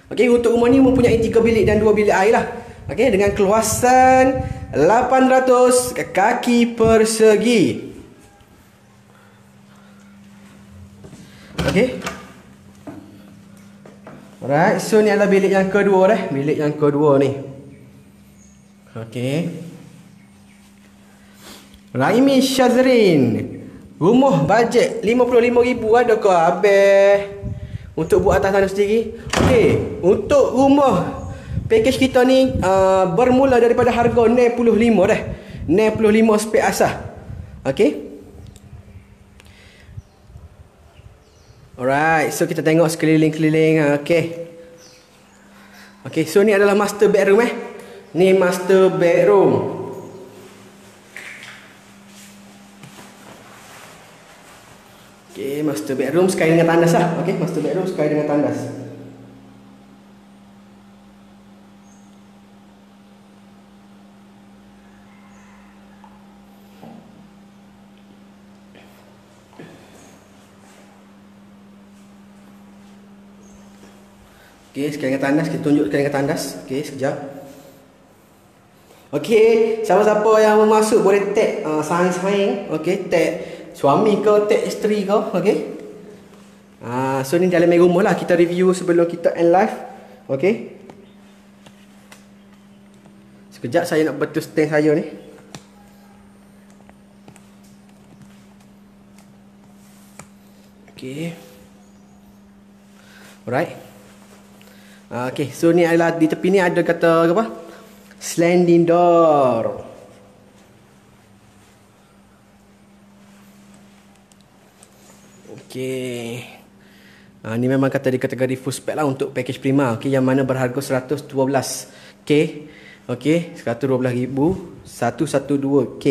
Okey, untuk rumah ni mempunyai 3 bilik dan 2 bilik air lah. Okey, dengan keluasan 800 kaki persegi. Okey. Alright, so ni adalah bilik yang kedua Bilik yang kedua ni. Okey. Raimi Syazrin. Rumah bajet 55,000 ada ke habis untuk buat atas tanah sendiri? Okey, untuk rumah package kita ni bermula daripada harga 95 dah. 95 spek asas. Okey. Alright, so kita tengok sekeliling-keliling. Okey. Okey, so ni adalah master bedroom Ni master bedroom. Okey, master bedroom sekali dengan tandas lah. Okey, master bedroom sekali dengan tandas. Okey, sekali dengan tandas. Kita tunjuk sekali dengan tandas. Okey, sekejap. Okey, siapa-siapa yang mau masuk boleh tag saing-saing. Okey, tag suami ke, tag isteri ke. Okey. So ni dalam rumah lah. Kita review sebelum kita end live. Okey. Sekejap saya nak betul stand saya ni. Okey. Alright. Okey, so ni adalah di tepi ni ada kata apa? Sliding door. Okey. Ni memang kata di kategori full spec lah untuk package prima. Okey, yang mana berharga 112k. Okey, 112,000 112k.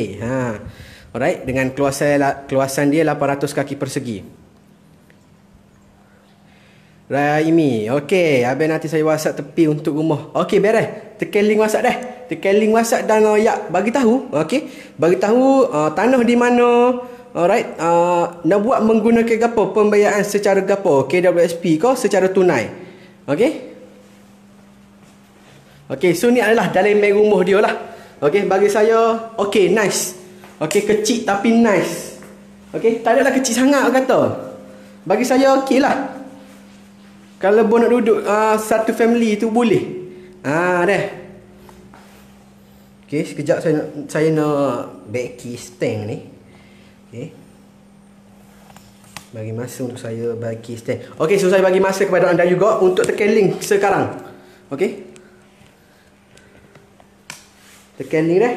Alright, dengan keluasan dia 800 kaki persegi. Raimi. Okey, habis nanti saya WhatsApp tepi untuk rumah. Okey, beres. Tekan link WhatsApp dah. Tekan link WhatsApp dan bagi tahu. Okey, bagi tahu tanah di mana. Alright, nak buat menggunakan gapo? Pembayaran secara gapo? KWSP ke secara tunai? Okey. Okey, so ni adalah dalam main rumah dia lah. Okey, bagi saya okey, nice. Okey, kecil tapi nice. Okey, tak adalah kecil sangat kata. Bagi saya okey lah. Kalau nak duduk satu family tu boleh. Dah. Okey, sekejap saya nak baki stand ni. Okey. Bagi masa untuk saya bagi stand. Okey, so saya bagi masa kepada anda juga untuk tekan link sekarang. Okey. Tekan link dah.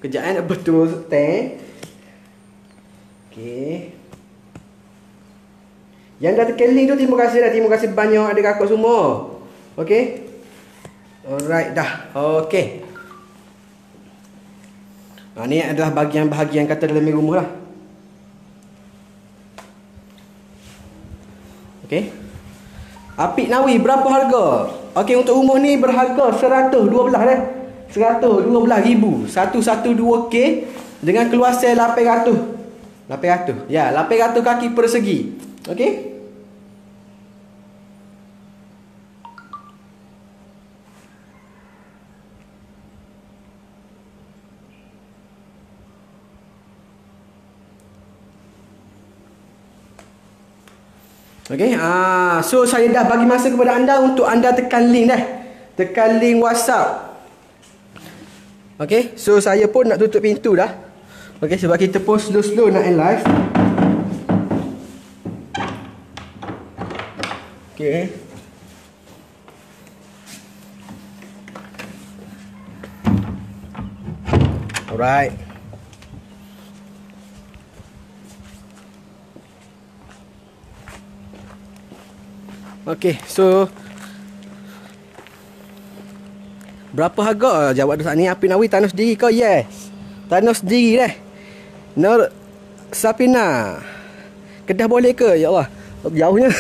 Kejap nak betul stand. Okey. Yang dah tekan link tu terima kasih dah. Terima kasih banyak adik kakak semua. Okey. Alright dah. Okey. Ni adalah bahagian-bahagian kata dalam rumah lah. Okey. Apik Nawi berapa harga? Okey, untuk rumah ni berharga 112 dah. 112,000. 112k dengan keluasan 800. 800. Ya, 800 kaki persegi. Okey. Okey, so saya dah bagi masa kepada anda untuk anda tekan link dah. Tekan link WhatsApp. Okey, so saya pun nak tutup pintu dah. Okey, sebab kita pun slow-slow nak end live. Okey. Alright. Okey, so berapa harga? Jawab dah ni. Apik Nawi tanah sendiri ke? Yes. Tanah sendiri dah. Nur Sapina. Kedah boleh ke? Ya Allah. Jauhnya.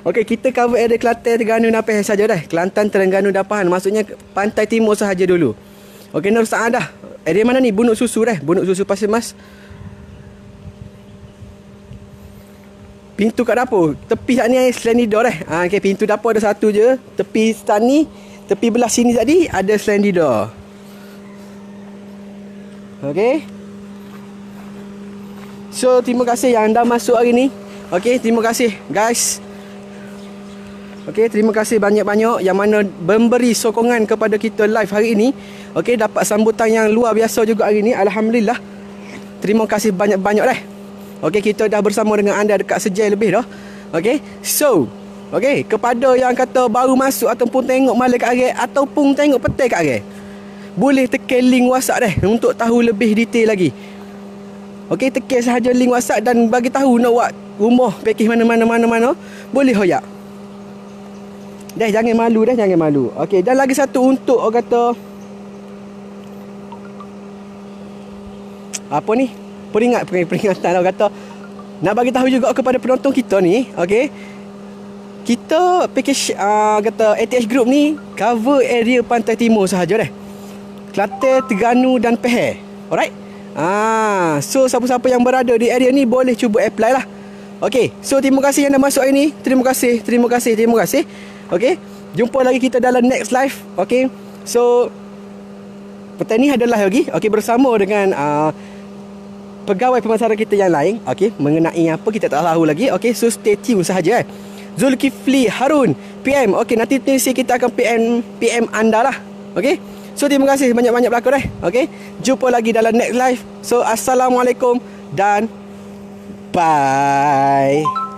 Okey, kita cover area Kelantan, Terengganu, Napih saja dah. Kelantan, Terengganu, Dapahan. Maksudnya pantai timur sahaja dulu. Okey, Nur Saadah. Area mana ni? Bunuk Susu dah. Bunuk Susu Pasir Mas. Pintu kat dapur. Tepi saat ni sliding door dah. Okey, pintu dapur ada satu je. Tepi stan ni, tepi belah sini tadi ada sliding door. Okey. So, terima kasih yang anda masuk hari ni. Okey, terima kasih guys. Okey, terima kasih banyak-banyak yang mana memberi sokongan kepada kita live hari ini. Okey, dapat sambutan yang luar biasa juga hari ini. Alhamdulillah. Terima kasih banyak-banyak dah. Okey, kita dah bersama dengan anda dekat sejam lebih dah. Okey. So, okey, kepada yang kata baru masuk ataupun tengok malam kat arek ataupun tengok petai kat arek, boleh tekan link WhatsApp dah untuk tahu lebih detail lagi. Okey, tekan sahaja link WhatsApp dan bagi tahu nak buat rumah pakej mana. Boleh hoyak. Dah jangan malu dah, jangan malu. Okey, dan lagi satu untuk orang kata apa ni? Peringatan orang kata nak bagi tahu juga kepada penonton kita ni, okey. Kita package kata ATH Group ni cover area Pantai Timur sahaja dah. Kelantan, Terengganu dan Pahang. Alright? So siapa-siapa yang berada di area ni boleh cuba apply lah. Okey, so terima kasih yang dah masuk hari ni. Terima kasih. Okey, jumpa lagi kita dalam next live. Okey, so petang ni ada live lagi. Okey, bersama dengan pegawai pemasaran kita yang lain. Okey, mengenai apa kita tak tahu lagi. Okey, so stay tune sahaja. Zulkifli Harun PM. Okey, nanti kita akan PM anda lah. Okey, so terima kasih banyak-banyak belakang dah. Okey, jumpa lagi dalam next live. So assalamualaikum dan bye.